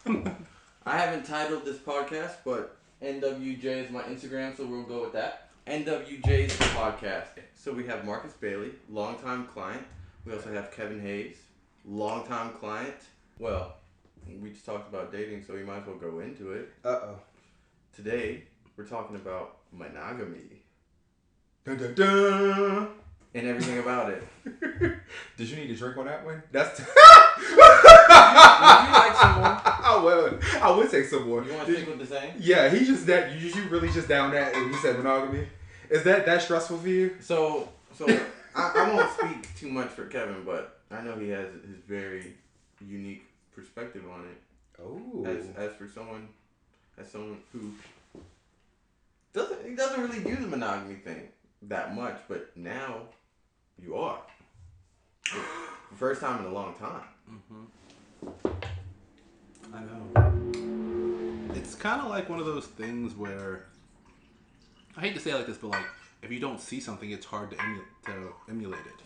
I haven't titled this podcast, but NWJ is my Instagram, so we'll go with that. NWJ's Podcast. So we have Marcus Bailey, longtime client. We also have Kevin Hayes, longtime client. Well, we just talked about dating, so we might as well go into it. Uh-oh. Today, we're talking about monogamy. Dun, dun, dun. And everything about it. Did you need a drink on that one? That's. Would you like some more? I would take some more. You want to stick with the same? Yeah, he just that. You really just down that, and he said monogamy. Is that stressful for you? So I won't speak too much for Kevin, but I know he has his very unique perspective on it. Oh. As for someone who doesn't really do the monogamy thing that much, but now you are. First time in a long time. Mm-hmm. I know. It's kind of like one of those things where, I hate to say it like this, but like, if you don't see something, it's hard to emulate it.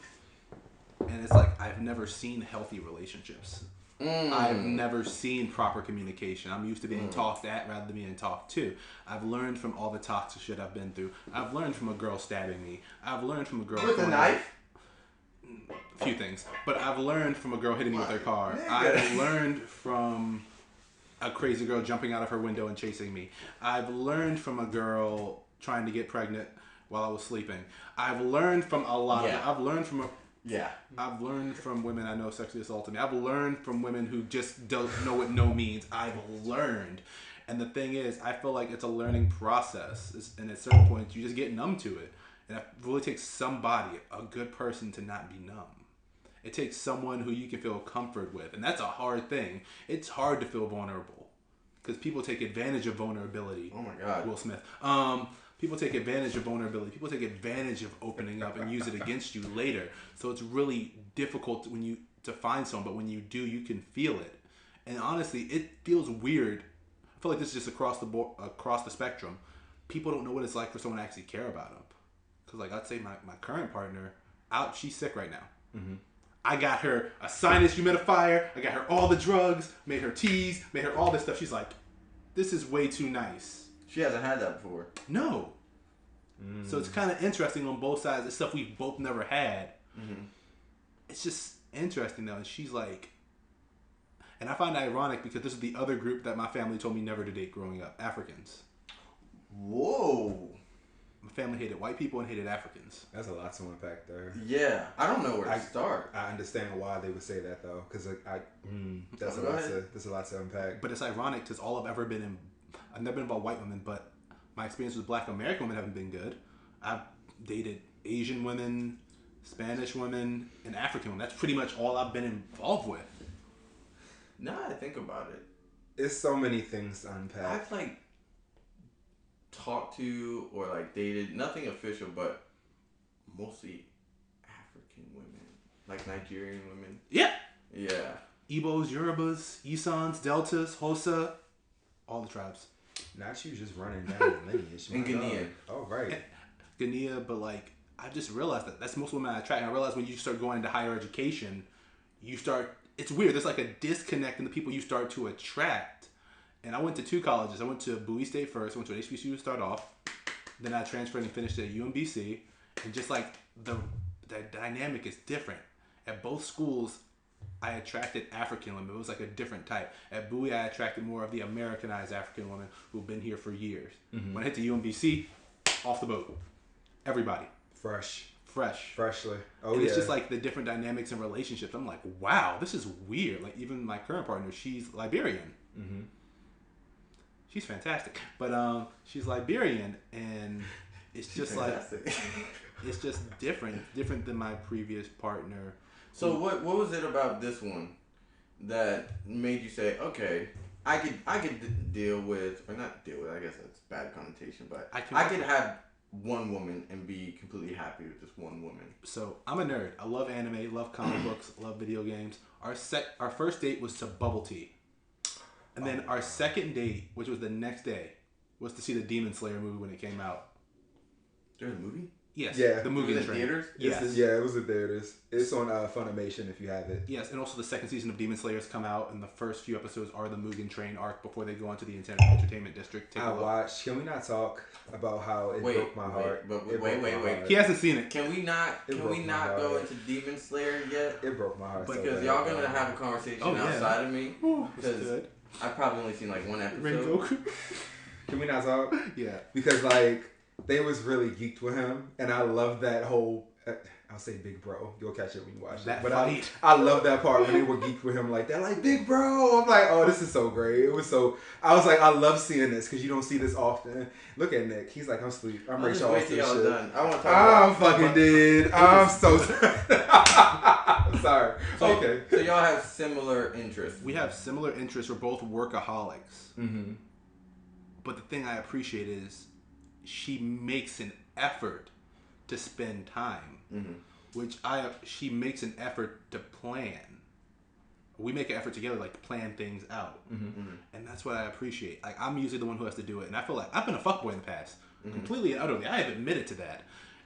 And it's like, I've never seen healthy relationships. I've never seen proper communication. I'm used to being talked at rather than being talked to. I've learned from all the toxic shit I've been through. I've learned from a girl stabbing me. I've learned from a girl with a knife. A few things, but I've learned from a girl hitting me with her car. I've learned from a crazy girl jumping out of her window and chasing me. I've learned from a girl trying to get pregnant while I was sleeping. I've learned from a lot. Yeah. I've learned from Yeah. I've learned from women I know sexually assaulted me. I've learned from women who just don't know what no means. I've learned. And the thing is, I feel like it's a learning process. And at certain points, you just get numb to it. And it really takes somebody, a good person, to not be numb. It takes someone who you can feel comfort with. And that's a hard thing. It's hard to feel vulnerable. Because people take advantage of vulnerability. Oh my God. Will Smith. People take advantage of vulnerability. People take advantage of opening up and use it against you later. So it's really difficult to find someone, but when you do, you can feel it. And honestly, it feels weird. I feel like this is just across the board, across the spectrum. People don't know what it's like for someone to actually care about them. Because like I'd say my current partner, she's sick right now. Mm-hmm. I got her a sinus humidifier. I got her all the drugs, made her teas, made her all this stuff. She's like, this is way too nice. She hasn't had that before. No. So it's kind of interesting on both sides. It's stuff we've both never had. Mm-hmm. It's just interesting though. And she's like, and I find it ironic because this is the other group that my family told me never to date growing up. Africans. Whoa. My family hated white people and hated Africans. That's a lot to unpack there. Yeah. I don't know where to start. I understand why they would say that though. Because that's a lot to unpack. But it's ironic because all I've ever been in, I've never been about white women, but my experience with Black American women haven't been good. I've dated Asian women, Spanish women, and African women. That's pretty much all I've been involved with. Now I think about it. It's so many things to unpack. I've like talked to or like dated, nothing official, but mostly African women. Like Nigerian women. Yeah. Yeah. Igbos, Yorubas, Isans, Deltas, Hosa, all the tribes. Not you just running down the lineage. And Ghanaian. Oh, right. Ghanaian, but like, I just realized that's most women I attract. And I realized when you start going into higher education, it's weird. There's like a disconnect in the people you start to attract. And I went to 2 colleges. I went to Bowie State first. I went to an HBCU to start off. Then I transferred and finished at UMBC. And just like the dynamic is different. At both schools, I attracted African women. It was like a different type. At Bowie, I attracted more of the Americanized African women who've been here for years. Mm-hmm. When I hit the UMBC, off the boat. Everybody. Freshly. Oh, and it's just like the different dynamics and relationships. I'm like, wow, this is weird. Like even my current partner, she's Liberian. Mm-hmm. She's fantastic. But she's Liberian and it's just like, it's just different than my previous partner. So what was it about this one that made you say, okay, I could deal with, or not deal with, I guess that's a bad connotation, but I could have one woman and be completely happy with just one woman. So I'm a nerd. I love anime, love comic books, love video games. Our first date was to bubble tea. And then our second date, which was the next day, was to see the Demon Slayer movie when it came out. There's a movie? Yes. Yeah. The Mugen in Train. theaters? Yes. Yeah, it was in theaters. It's on Funimation if you have it. Yes, and also the second season of Demon Slayer has come out, and the first few episodes are the Mugen Train arc before they go into the entertainment district. Take a look. watched. Can we not talk about how it broke my heart? Wait. He hasn't seen it. Can we not go into Demon Slayer yet? It broke my heart. Because y'all gonna have a conversation outside of me. Because I've probably only seen like one episode. Can we not talk? Yeah. Because like they was really geeked with him, and I love that whole. I'll say big bro. You'll catch it when you watch that it. But fight. I love that part when they were geeked with him like that. Like, big bro. I'm like, oh, this is so great. It was so... I was like, I love seeing this because you don't see this often. Look at Nick. He's like, I'm asleep. I'm ready to wait till y'all done. I want to talk I'm fucking dead. I'm so sorry. Okay. So y'all have similar interests. We have similar interests. We're both workaholics. Mm-hmm. But the thing I appreciate is she makes an effort to spend time, she makes an effort to plan. We make an effort together, like to plan things out, and that's what I appreciate. Like I'm usually the one who has to do it, and I feel like I've been a fuckboy in the past, completely and utterly. I have admitted to that,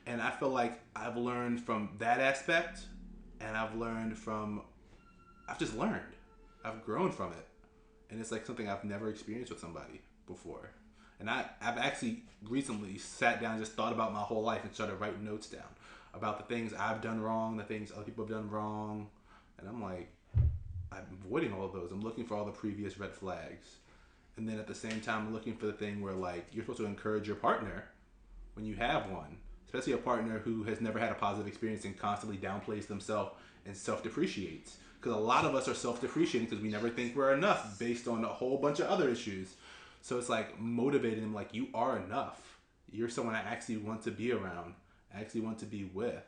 and I feel like I've learned from that aspect, and I've just learned. I've grown from it, and it's like something I've never experienced with somebody before. And I've actually recently sat down and just thought about my whole life and started writing notes down about the things I've done wrong, the things other people have done wrong. And I'm like, I'm avoiding all of those. I'm looking for all the previous red flags. And then at the same time, I'm looking for the thing where like you're supposed to encourage your partner when you have one, especially a partner who has never had a positive experience and constantly downplays themselves and self-depreciates. Because a lot of us are self-depreciating because we never think we're enough based on a whole bunch of other issues. So it's like motivating them, like you are enough. You're someone I actually want to be around. I actually want to be with.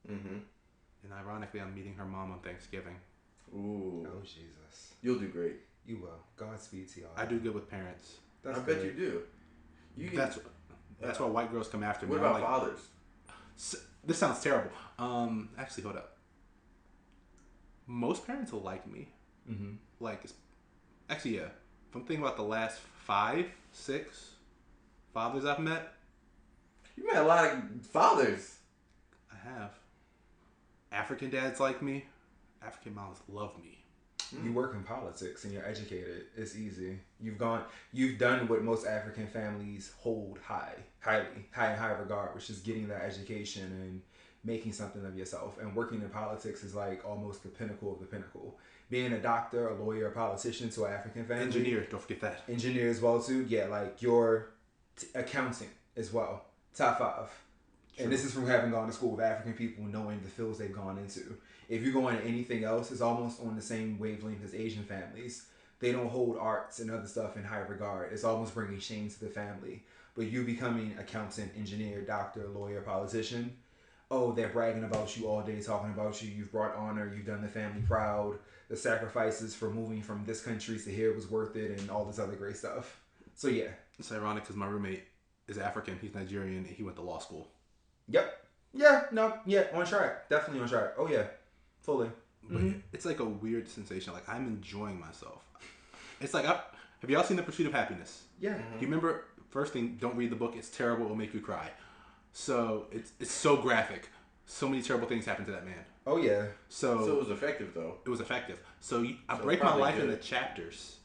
Mm-hmm. And ironically, I'm meeting her mom on Thanksgiving. Ooh. Oh, Jesus. You'll do great. You will. Godspeed to y'all. I do good with parents. I bet you do. That's why white girls come after me. What about fathers? This sounds terrible. Actually, hold up. Most parents will like me. Mm-hmm. Like, actually, yeah. If I'm thinking about the last 5, 6 fathers I've met. You met a lot of fathers. I have. African dads like me. African moms love me. You work in politics and you're educated. It's easy. You've done what most African families hold high in high regard, which is getting that education and making something of yourself. And working in politics is like almost the pinnacle of the pinnacle. Being a doctor, a lawyer, a politician to an African family. Engineer, don't forget that. Engineer as well too. Yeah, like your accounting as well. Top 5. True. And this is from having gone to school with African people, knowing the fields they've gone into. If you go into anything else, it's almost on the same wavelength as Asian families. They don't hold arts and other stuff in high regard. It's almost bringing shame to the family. But you becoming accountant, engineer, doctor, lawyer, politician, oh, they're bragging about you all day, talking about you. You've brought honor. You've done the family proud. The sacrifices for moving from this country to here was worth it, and all this other great stuff. So yeah. It's ironic because my roommate is African. He's Nigerian, and he went to law school. Yep. Yeah. No. Yeah. On track. Definitely on track. Oh yeah. Fully. But it's like a weird sensation. Like I'm enjoying myself. It's like have y'all seen The Pursuit of Happiness? Yeah. Do you remember? First thing, don't read the book. It's terrible. It'll make you cry. So it's so graphic. So many terrible things happen to that man. Oh yeah. So it was effective though. It was effective. So I break my life into chapters,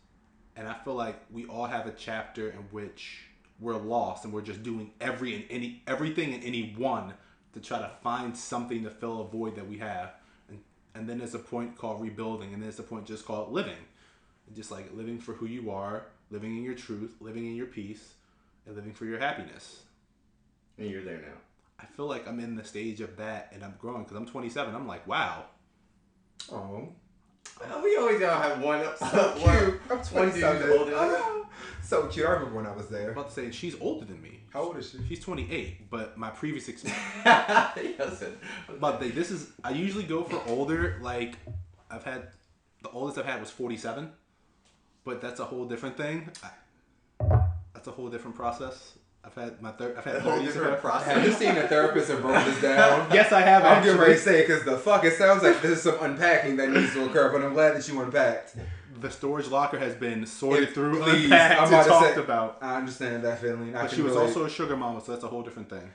and I feel like we all have a chapter in which we're lost and we're just doing everything and anyone to try to find something to fill a void that we have. And then there's a point called rebuilding, and there's a point just called living. Just like living for who you are, living in your truth, living in your peace, and living for your happiness. And you're there now. I feel like I'm in the stage of that, and I'm growing because I'm 27. I'm like, wow. Oh. We always gotta have one. So cute. I'm 27. Oh, so cute. I remember when I was there. I'm about to say, she's older than me. How old is she? She's 28, but my previous experience. Listen. But I usually go for older. Like, the oldest I've had was 47, but that's a whole different thing. That's a whole different process. I've had a whole different process. Have you seen a therapist and broke this down? Yes, I have. I'm getting ready to say, because it sounds like this is some unpacking that needs to occur, but I'm glad that you unpacked. The storage locker has been sorted through, unpacked, and talked about. I understand that feeling. But she was also a sugar mama, so that's a whole different thing.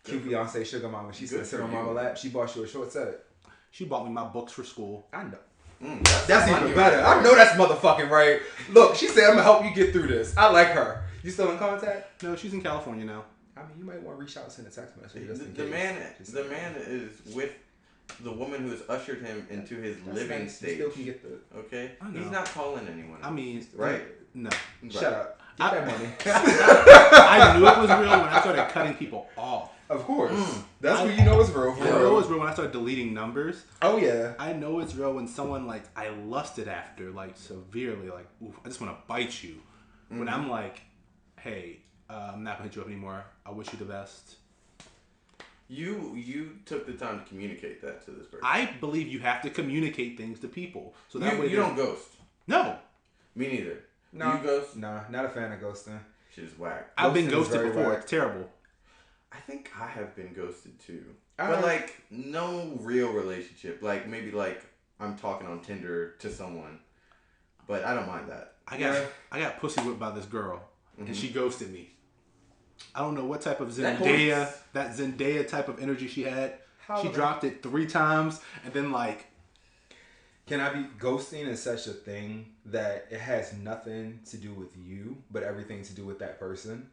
Cute Beyonce sugar mama. She said, sit on mama lap. She bought you a short set. She bought me my books for school. I know. That's even better. I know that's motherfucking right. Look, she said, I'm going to help you get through this. I like her. You still in contact? No, she's in California now. I mean, you might want to reach out and send a text message. The man is with the woman who has ushered him into his living stage. You still can get the... Okay? He's not calling anyone. I mean... Right? No. Shut up. Get that money. I knew it was real when I started cutting people off. Of course. That's when you know it's real. I know it's real when I started deleting numbers. Oh, yeah. I know it's real when someone, like, I lusted after, like, severely, like, oof, I just want to bite you. When I'm like, hey, I'm not going to hit you up anymore. I wish you the best. You took the time to communicate that to this person. I believe you have to communicate things to people. So that way you don't ghost. No. Me neither. No. You ghost? Nah, not a fan of ghosting. Shit is whack. I've been Ghosting ghosted before. whack. It's terrible. I think I have been ghosted too. But like no real relationship. Like maybe like I'm talking on Tinder to someone. But I don't mind that. I got pussy whipped by this girl and she ghosted me. I don't know what type of Zendaya type of energy she had. She dropped it 3 times and then like can I be ghosting is such a thing that it has nothing to do with you, but everything to do with that person.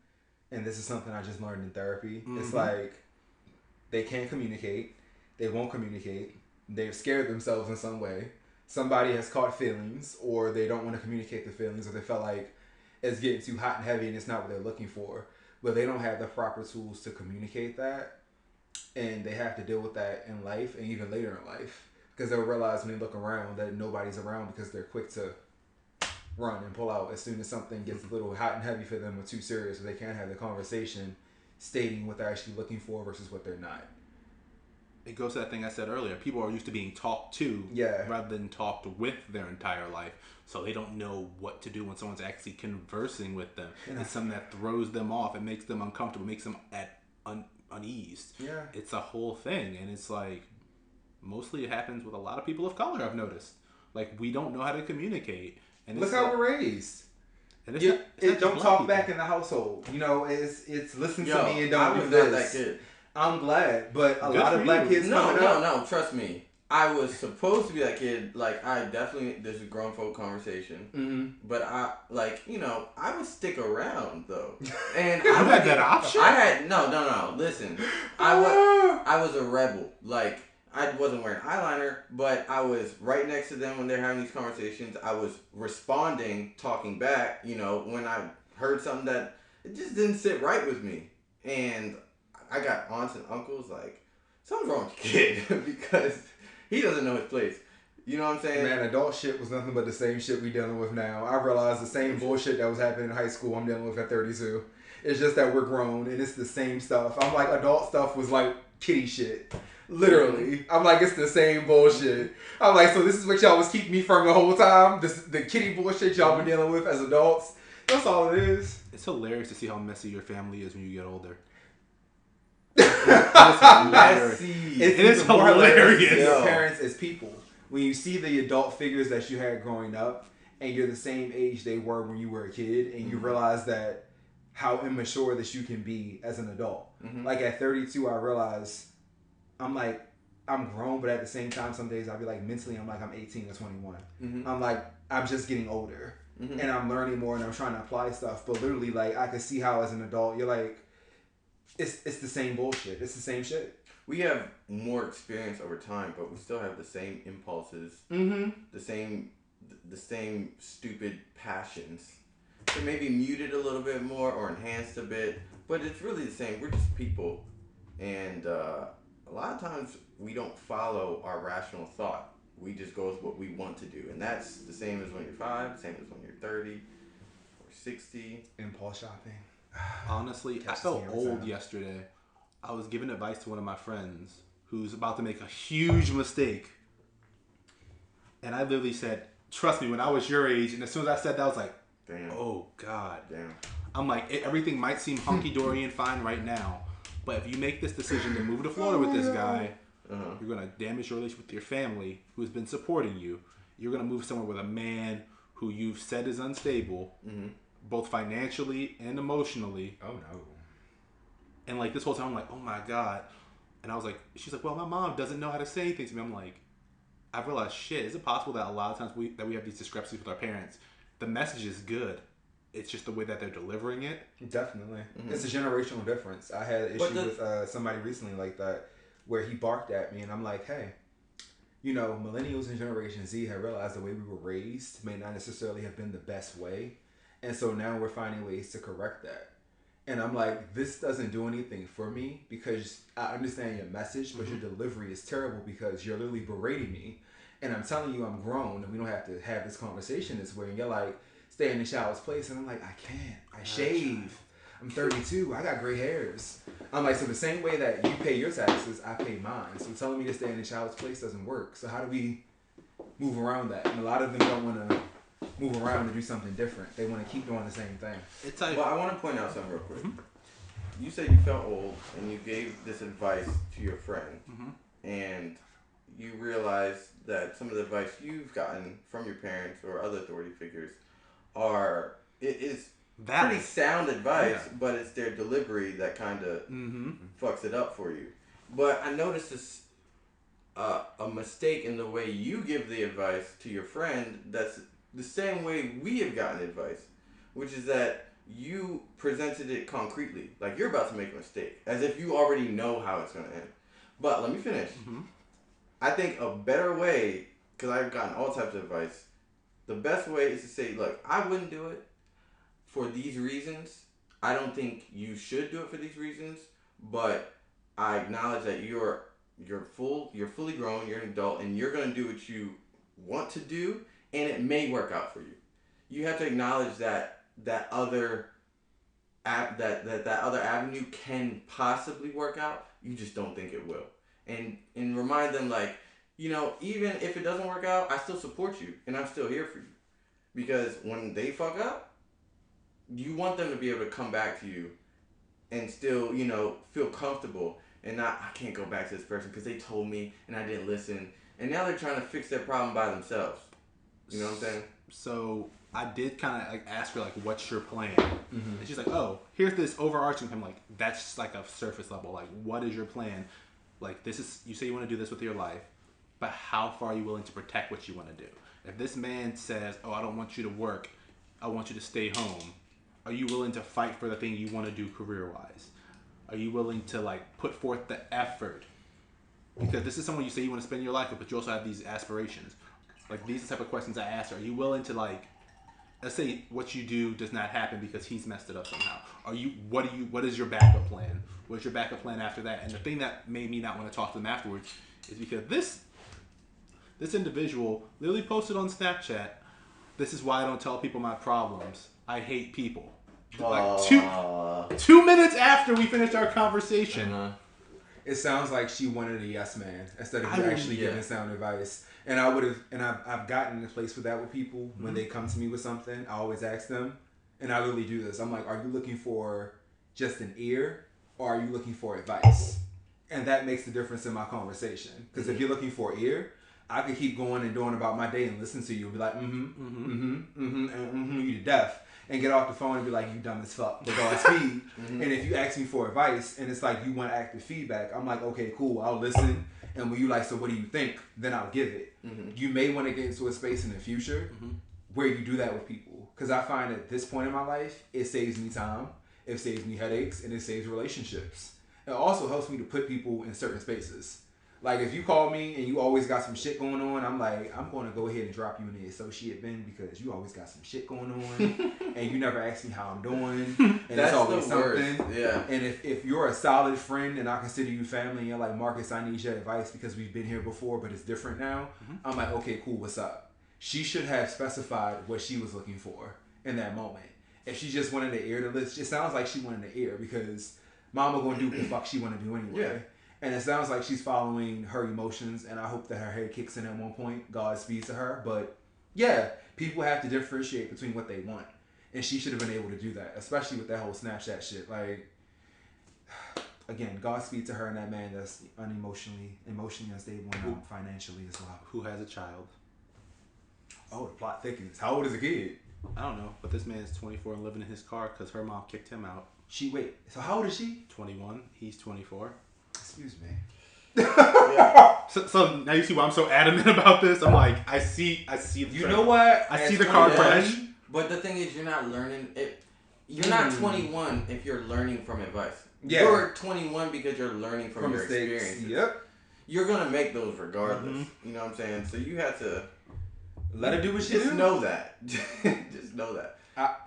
And this is something I just learned in therapy. It's like they can't communicate. They won't communicate. They've scared themselves in some way. Somebody has caught feelings or they don't want to communicate the feelings or they felt like it's getting too hot and heavy and it's not what they're looking for. But they don't have the proper tools to communicate that. And they have to deal with that in life and even later in life. Because they'll realize when they look around that nobody's around because they're quick to run and pull out as soon as something gets a little hot and heavy for them or too serious or they can't have the conversation stating what they're actually looking for versus what they're not. It goes to that thing I said earlier. People are used to being talked to rather than talked with their entire life. So they don't know what to do when someone's actually conversing with them. It's something that throws them off. It makes them uncomfortable. It makes them at unease. Yeah. It's a whole thing. And it's like, mostly it happens with a lot of people of color, I've noticed. Like, we don't know how to communicate. And look how we're raised. And it's don't talk back in the household. You know, it's listen to me and don't do this. I was not that kid. I'm glad, but a lot of black kids. No, trust me. I was supposed to be that kid. Like, I definitely, there's a grown folk conversation. But I would stick around though. And I had that option. I had no. Listen, I was a rebel. Like, I wasn't wearing eyeliner, but I was right next to them when they're having these conversations. I was responding, talking back. You know, when I heard something that it just didn't sit right with me, and I got aunts and uncles like, something's wrong with your kid because he doesn't know his place. You know what I'm saying? Man, adult shit was nothing but the same shit we dealing with now. I realized the same bullshit that was happening in high school I'm dealing with at 32. It's just that we're grown and it's the same stuff. I'm like, adult stuff was like kitty shit. Literally. I'm like, it's the same bullshit. I'm like, so this is what y'all was keeping me from the whole time? The kitty bullshit y'all been dealing with as adults? That's all it is. It's hilarious to see how messy your family is when you get older. Messy. It is hilarious. Your parents as people. When you see the adult figures that you had growing up and you're the same age they were when you were a kid and you realize that how immature that you can be as an adult. Like at 32, I realized I'm like, I'm grown, but at the same time, some days I'll be like, mentally, I'm like, I'm 18 or 21. I'm like, I'm just getting older. And I'm learning more and I'm trying to apply stuff. But literally, like, I can see how as an adult, you're like, it's the same bullshit. It's the same shit. We have more experience over time, but we still have the same impulses, the same stupid passions. They may be muted a little bit more or enhanced a bit, but it's really the same. We're just people, and a lot of times we don't follow our rational thought. We just go with what we want to do, and that's the same as when you're 5, same as when you're 30 or 60. Impulse shopping. Honestly, I felt old yesterday. I was giving advice to one of my friends who's about to make a huge mistake. And I literally said, trust me, when I was your age, and as soon as I said that, I was like, damn. Oh, God. Damn. I'm like, everything might seem hunky-dory and fine right now, but if you make this decision to move to Florida with this guy, you're going to damage your relationship with your family who's been supporting you. You're going to move somewhere with a man who you've said is unstable, both financially and emotionally. Oh, no. And like this whole time I'm like, oh my God. And I was like, she's like, well, my mom doesn't know how to say anything to me. I'm like, I've realized, shit, is it possible that a lot of times we have these discrepancies with our parents? The message is good. It's just the way that they're delivering it. Definitely. Mm-hmm. It's a generational difference. I had an issue with somebody recently like that where he barked at me and I'm like, hey, you know, millennials and Generation Z have realized the way we were raised may not necessarily have been the best way. And so now we're finding ways to correct that. And I'm like, this doesn't do anything for me because I understand your message, but your delivery is terrible because you're literally berating me. And I'm telling you I'm grown and we don't have to have this conversation this way. And you're like, stay in the child's place. And I'm like, I can't. I shave. I'm 32. I got gray hairs. I'm like, so the same way that you pay your taxes, I pay mine. So telling me to stay in the child's place doesn't work. So how do we move around that? And a lot of them don't want to move around and do something different. They want to keep doing the same thing. Well, I want to point out something real quick. Mm-hmm. You said you felt old and you gave this advice to your friend. Mm-hmm. And you realized that some of the advice you've gotten from your parents or other authority figures is pretty sound advice, but it's their delivery that kind of fucks it up for you. But I noticed this a mistake in the way you give the advice to your friend that's the same way we have gotten advice, which is that you presented it concretely. Like you're about to make a mistake, as if you already know how it's going to end. But let me finish. Mm-hmm. I think a better way, because I've gotten all types of advice, the best way is to say, look, I wouldn't do it for these reasons. I don't think you should do it for these reasons, but I acknowledge that you're fully grown, you're an adult, and you're going to do what you want to do, and it may work out for you. You have to acknowledge that other avenue can possibly work out. You just don't think it will. And remind them, like, you know, even if it doesn't work out, I still support you and I'm still here for you. Because when they fuck up, you want them to be able to come back to you and still, you know, feel comfortable and not, I can't go back to this person because they told me and I didn't listen. And now they're trying to fix their problem by themselves. You know what I'm saying? So I did kind of like ask her, like, what's your plan? Mm-hmm. And she's like, oh, here's this overarching thing. Like, that's just like a surface level. Like, what is your plan? Like, this is, you say you want to do this with your life, but how far are you willing to protect what you want to do? If this man says, oh, I don't want you to work, I want you to stay home, are you willing to fight for the thing you want to do career-wise? Are you willing to, like, put forth the effort? Because this is someone you say you want to spend your life with, but you also have these aspirations. Like, these are the type of questions I ask her. Are you willing to, like, let's say what you do does not happen because he's messed it up somehow. What is your backup plan? What's your backup plan after that? And the thing that made me not want to talk to them afterwards is because this individual literally posted on Snapchat, this is why I don't tell people my problems. I hate people. Like 2 minutes after we finished our conversation. It sounds like she wanted a yes man instead of actually giving sound advice. And I've gotten in a place with that with people when they come to me with something. I always ask them, and I literally do this. I'm like, are you looking for just an ear, or are you looking for advice? And that makes the difference in my conversation. Because if you're looking for ear, I could keep going and doing about my day and listen to you and be like, you to death. And get off the phone and be like, you dumb as fuck. With all speed. And if you ask me for advice and it's like you want active feedback, I'm like, okay, cool, I'll listen. And when you like, so what do you think? Then I'll give it. You may want to get into a space in the future where you do that with people. Because I find at this point in my life, it saves me time, it saves me headaches, and it saves relationships. It also helps me to put people in certain spaces. Like, if you call me and you always got some shit going on, I'm like, I'm going to go ahead and drop you in the associate bin because you always got some shit going on and you never ask me how I'm doing. And that's it's always the worst. something. Yeah. And if you're a solid friend and I consider you family and you're like, Marcus, I need your advice because we've been here before, but it's different now. I'm like, okay, cool, what's up? She should have specified what she was looking for in that moment. If she just wanted to air the list, it sounds like she wanted to air because mama going to do what the fuck she want to do anyway. Yeah. And it sounds like she's following her emotions, and I hope that her head kicks in at one point. Godspeed to her. But yeah, people have to differentiate between what they want. And she should have been able to do that, especially with that whole Snapchat shit. Like, again, Godspeed to her and that man that's emotionally unstable and not financially as well. Who has a child. Oh, the plot thickens. How old is the kid? I don't know, but this man's 24 and living in his car because her mom kicked him out. So how old is she? 21. He's 24. Excuse me. Yeah. So now you see why I'm so adamant about this. I'm like, I see the You trend. know what? I see As the car 21, crash. But the thing is, you're not learning it. You're not 21 if you're learning from advice. Yeah. You're 21 because you're learning from your mistakes. experiences. Yep. You're gonna make those regardless. You know what I'm saying? So you have to let her do what she just do. know that. Just know that.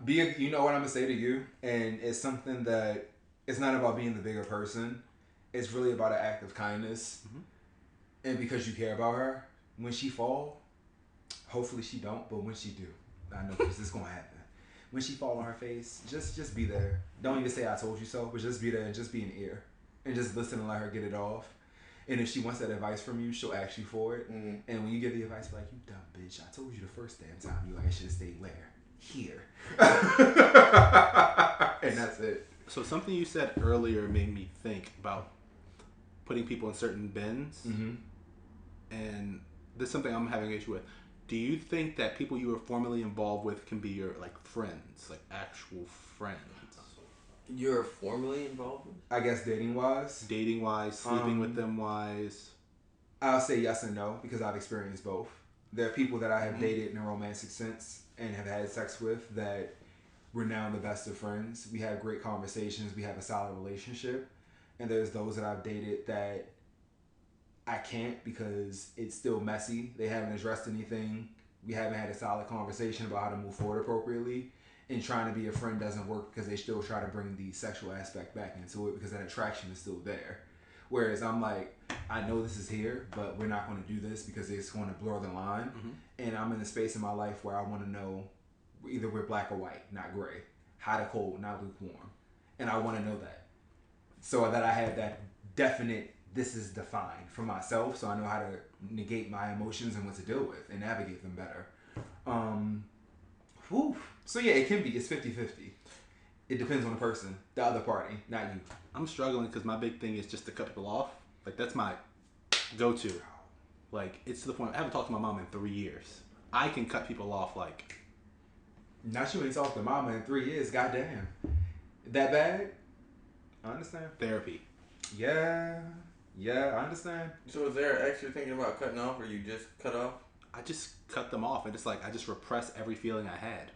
You know what I'm gonna say to you, and it's something that it's not about being the bigger person. It's really about an act of kindness, and because you care about her. When she fall, hopefully she don't, but when she do, I know this is gonna happen. When she fall on her face, just be there. Don't even say I told you so, but just be there and just be an ear, and just listen and let her get it off. And if she wants that advice from you, she'll ask you for it. And when you give the advice, be like, you dumb bitch, I told you the first damn time. You like, I should have stayed where? Here. And that's it. So something you said earlier made me think about putting people in certain bins. And this is something I'm having an issue with. Do you think that people you were formerly involved with can be your like friends, like actual friends? You're formally involved with? I guess dating wise, sleeping with them wise. I'll say yes and no because I've experienced both. There are people that I have dated in a romantic sense and have had sex with that we're now the best of friends. We have great conversations. We have a solid relationship. And there's those that I've dated that I can't because it's still messy. They haven't addressed anything. We haven't had a solid conversation about how to move forward appropriately. And trying to be a friend doesn't work because they still try to bring the sexual aspect back into it because that attraction is still there. Whereas I'm like, I know this is here, but we're not going to do this because it's going to blur the line. And I'm in a space in my life where I want to know either we're black or white, not gray. Hot or cold, not lukewarm. And I want to know that. So that I have that definite, this is defined for myself so I know how to negate my emotions and what to deal with and navigate them better. So yeah, it can be. It's 50-50. It depends on the person, the other party, not you. I'm struggling because my big thing is just to cut people off. Like that's my go-to. Like it's to the point I haven't talked to my mom in 3 years. I can cut people off like. Not you ain't talked to mama in 3 years. Goddamn, that bad? I understand. Therapy. Yeah, I understand. So is there an extra thinking about cutting off, or you just cut off? I just cut them off, and it's like I just repress every feeling I had.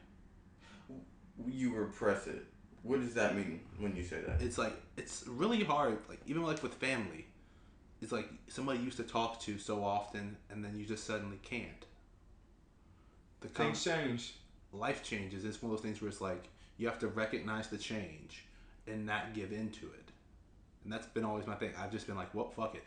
You repress it. What does that mean when you say that? It's like it's really hard. Like even like with family, it's like somebody you used to talk to so often, and then you just suddenly can't. Things change. Life changes. It's one of those things where it's like you have to recognize the change and not give into it. And that's been always my thing. I've just been like, well, fuck it.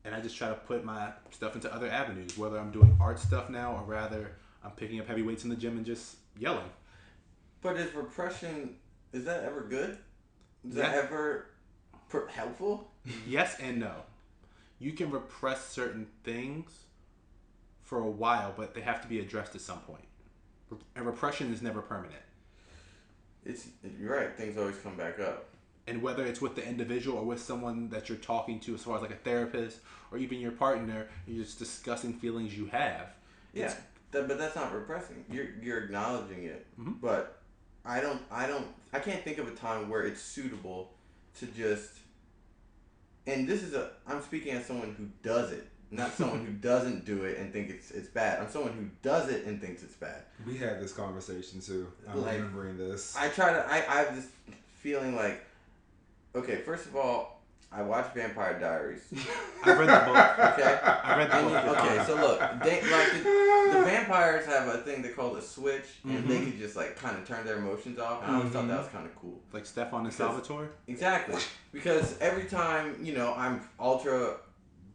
And I just try to put my stuff into other avenues, whether I'm doing art stuff now or rather I'm picking up heavy weights in the gym and just yelling. But is repression, is that ever good? Is that ever helpful? Yes and no. You can repress certain things for a while, but they have to be addressed at some point. And repression is never permanent. You're right. Things always come back up. And whether it's with the individual or with someone that you're talking to, as far as like a therapist or even your partner, you're just discussing feelings you have. Yeah, but that's not repressing. You're acknowledging it. But I can't think of a time where it's suitable to just. And this is I'm speaking as someone who does it, not someone who doesn't do it and think it's bad. I'm someone who does it and thinks it's bad. We had this conversation too. I'm remembering this. I have this feeling like, okay, first of all, I watched Vampire Diaries. I read the book. Okay? I read the book. Okay, so look, the vampires have a thing they call a switch, and they could just like kind of turn their emotions off. And I always thought that was kind of cool. Like Stefan and Salvatore? Exactly. Because every time, I'm ultra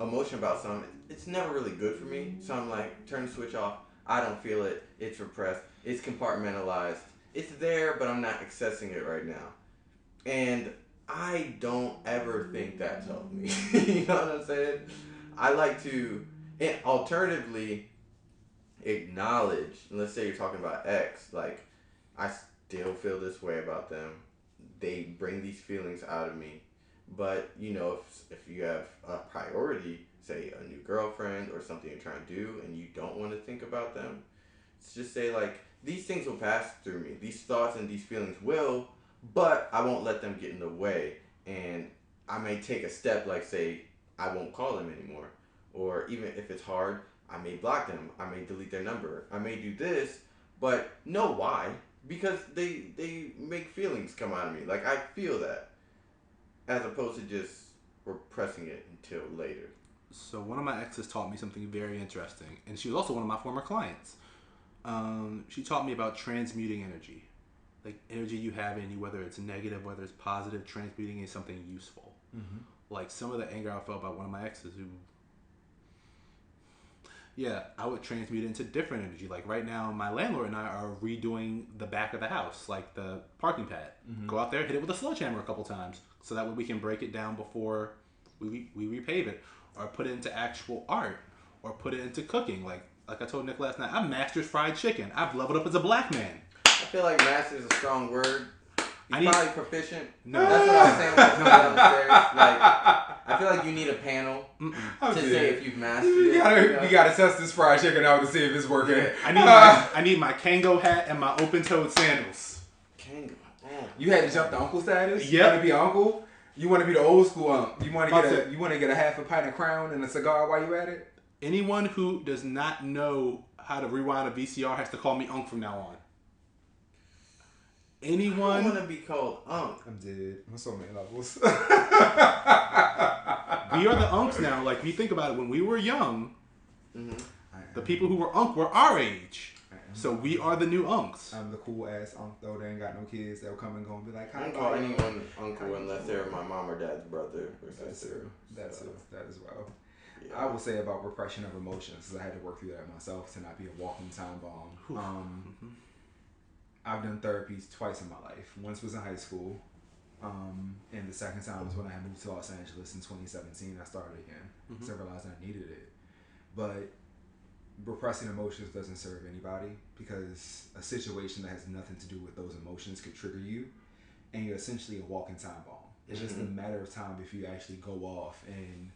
emotional about something, it's never really good for me. So I'm like, turn the switch off. I don't feel it. It's repressed. It's compartmentalized. It's there, but I'm not accessing it right now. And I don't ever think that's helped me. You know what I'm saying? I like to, and alternatively, acknowledge, let's say you're talking about X, like, I still feel this way about them. They bring these feelings out of me. But, if you have a priority, say a new girlfriend or something you're trying to do and you don't want to think about them, just say, like, these things will pass through me. These thoughts and these feelings will, but I won't let them get in the way. And I may take a step, like say, I won't call them anymore. Or even if it's hard, I may block them. I may delete their number. I may do this, but know why? Because they make feelings come out of me. Like, I feel that. As opposed to just repressing it until later. So one of my exes taught me something very interesting. And she was also one of my former clients. She taught me about transmuting energy. Like, energy you have in you, whether it's negative, whether it's positive, transmuting is something useful. Mm-hmm. Like, some of the anger I felt about one of my exes who... Yeah, I would transmute it into different energy. Like, right now, my landlord and I are redoing the back of the house, like the parking pad. Mm-hmm. Go out there, hit it with a sledgehammer a couple times, so that way we can break it down before we repave it. Or put it into actual art. Or put it into cooking. Like I told Nick last night, I mastered fried chicken. I've leveled up as a black man. I feel like master is a strong word. You're probably proficient. No. That's what I was saying when I was downstairs. Like, I feel like you need a panel to say if you've mastered it. You gotta test this fried chicken out to see if it's working. Yeah. I need my Kango hat and my open-toed sandals. Kango. Oh. You had to jump to uncle status? Yep. You want to be an uncle? You want to be the old school uncle? You want to get a half a pint of Crown and a cigar while you at it? Anyone who does not know how to rewind a VCR has to call me Unc from now on. Anyone? I want to be called Unc. I'm dead. On so many levels. We are the Uncs now. Like, if you think about it, when we were young, the people who were Unc were our age. So we are the new Uncs. I'm the cool ass Unc though. They ain't got no kids. They'll come and go and be like, I don't call anyone uncle unless they're my mom or dad's brother or sister. That as well. Yeah. I will say about repression of emotions, because I had to work through that myself to not be a walking time bomb. I've done therapy twice in my life. Once was in high school, and the second time was when I moved to Los Angeles in 2017. I started again, so I realized I needed it. But repressing emotions doesn't serve anybody, because a situation that has nothing to do with those emotions could trigger you, and you're essentially a walking time bomb. It's just a matter of time if you actually go off and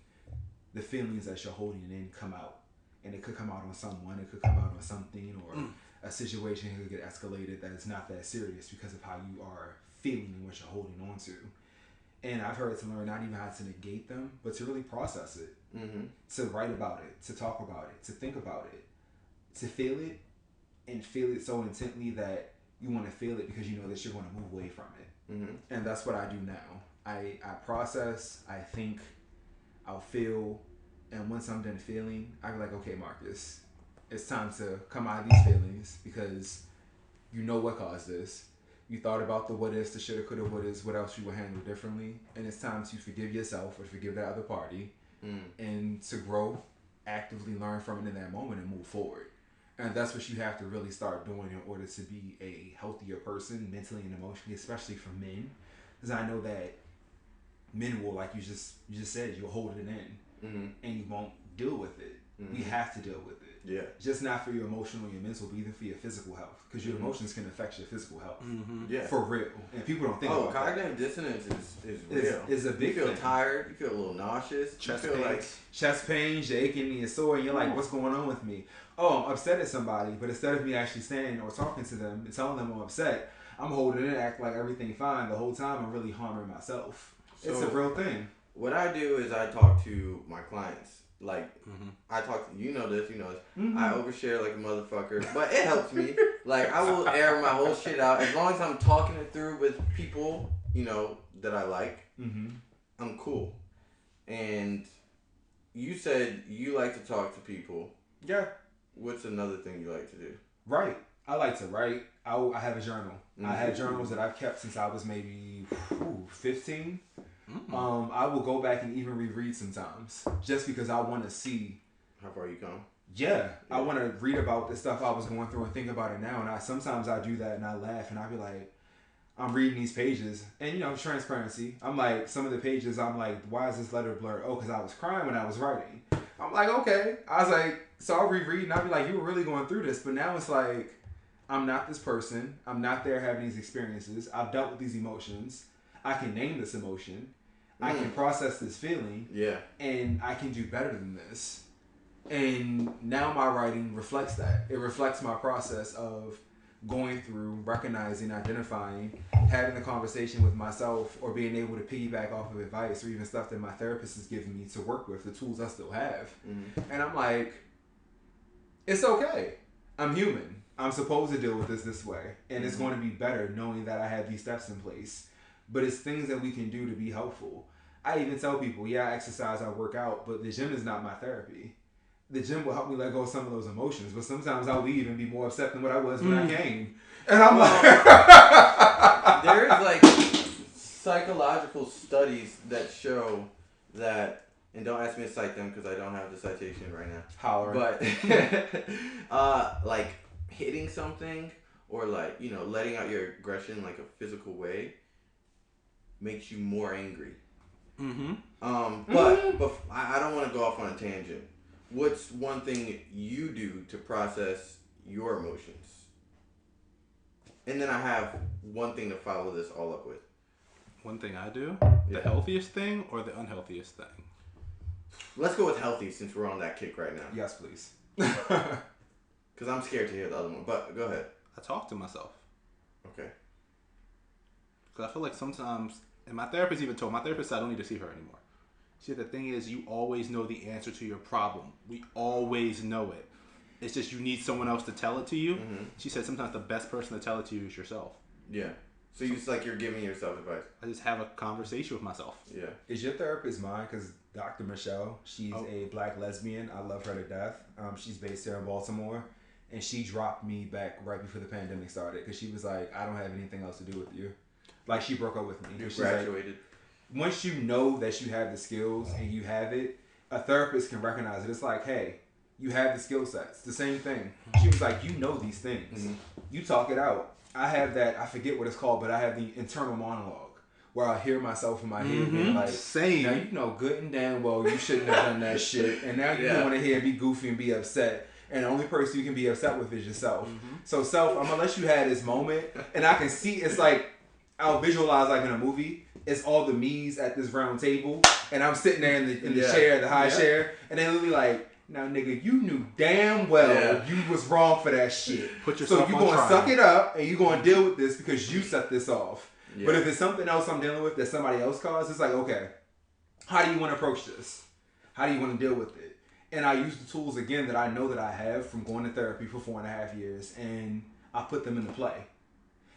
the feelings that you're holding in come out. And it could come out on someone, it could come out on something, or a situation could get escalated that is not that serious because of how you are feeling and what you're holding on to. And I've heard to learn not even how to negate them, but to really process it. To write about it, to talk about it, to think about it, to feel it, and feel it so intently that you want to feel it because you know that you're going to move away from it. And that's what I do now. I process, I think, I'll feel, and once I'm done feeling, I be like, okay, Marcus, it's time to come out of these feelings, because you know what caused this. You thought about the what ifs, the shoulda, coulda, would is, what else you would handle differently, and it's time to forgive yourself or forgive that other party, and to grow, actively learn from it in that moment and move forward. And that's what you have to really start doing in order to be a healthier person, mentally and emotionally, especially for men, because I know that men will, like you just said, you'll hold it in, and you won't deal with it. We have to deal with it. Yeah. Just not for your emotional or your mental, but even for your physical health, because your emotions can affect your physical health. Yeah. For real. And people don't think about that. Cognitive dissonance is real. It's a big You feel thing. tired. You feel a little nauseous. Chest pains, you're aching, you're sore, and you're like, what's going on with me? Oh, I'm upset at somebody, but instead of me actually standing or talking to them and telling them I'm upset, I'm holding it and act like everything fine the whole time. I'm really harming myself. So it's a real thing. What I do is I talk to my clients. Like, I talk to, you know this. I overshare like a motherfucker, but it helps me. Like, I will air my whole shit out. As long as I'm talking it through with people, that I like, I'm cool. And you said you like to talk to people. Yeah. What's another thing you like to do? Write. I like to write. I have a journal. I have journals that I've kept since I was maybe 15. I will go back and even reread sometimes, just because I want to see how far you come. Yeah. I want to read about the stuff I was going through and think about it now. And sometimes I do that and I laugh and I be like, I'm reading these pages, and transparency. I'm like, some of the pages, I'm like, why is this letter blurred? Oh, because I was crying when I was writing. I'm like, okay. I was like, so I'll reread and I'll be like, you were really going through this, but now it's like, I'm not this person. I'm not there having these experiences. I've dealt with these emotions. I can name this emotion. I can process this feeling. Yeah. And I can do better than this. And now my writing reflects that. It reflects my process of going through, recognizing, identifying, having a conversation with myself, or being able to piggyback off of advice or even stuff that my therapist has given me to work with, the tools I still have. Mm-hmm. And I'm like, it's okay. I'm human. I'm supposed to deal with this way. And it's going to be better knowing that I have these steps in place. But it's things that we can do to be helpful. I even tell people, I exercise, I work out, but the gym is not my therapy. The gym will help me let go of some of those emotions, but sometimes I'll leave and be more upset than what I was when I came. And I'm there is like psychological studies that show that, and don't ask me to cite them because I don't have the citation right now. Hollering. But like hitting something or like, you know, letting out your aggression like a physical way makes you more angry. Mm-hmm. But I don't want to go off on a tangent. What's one thing you do to process your emotions? And then I have one thing to follow this all up with. One thing I do? The healthiest thing or the unhealthiest thing? Let's go with healthy since we're on that kick right now. Yes, please. Because I'm scared to hear the other one. But go ahead. I talk to myself. Okay. Because I feel like sometimes, and my therapist even told, my therapist said I don't need to see her anymore. She said the thing is, you always know the answer to your problem. We always know it. It's just you need someone else to tell it to you. Mm-hmm. She said sometimes the best person to tell it to you is yourself. Yeah. So it's like you're giving yourself advice. I just have a conversation with myself. Yeah. Is your therapist mine? Because Dr. Michelle, she's a black lesbian. I love her to death. She's based here in Baltimore. And she dropped me back right before the pandemic started. Because she was like, I don't have anything else to do with you. Like, she broke up with me. You graduated. Like, once you know that you have the skills and you have it, a therapist can recognize it. It's like, hey, you have the skill sets. The same thing. She was like, you know these things. Mm-hmm. You talk it out. I have that, I forget what it's called, but I have the internal monologue where I hear myself in my head being like, same. Now you know good and damn well you shouldn't have done that shit. And now you want to hear me goofy and be upset. And the only person you can be upset with is yourself. Mm-hmm. So self, I'm going to let you have this moment. And I can see, it's like, I'll visualize like in a movie. It's all the me's at this round table, and I'm sitting there in the chair, the high chair, and they literally like, now nigga, you knew damn well you was wrong for that shit. Put yourself so you gonna suck it up, and you gonna deal with this because you set this off. Yeah. But if it's something else I'm dealing with that somebody else caused, it's like, okay, how do you want to approach this? How do you want to deal with it? And I use the tools again that I know that I have from going to therapy for 4.5 years, and I put them into play.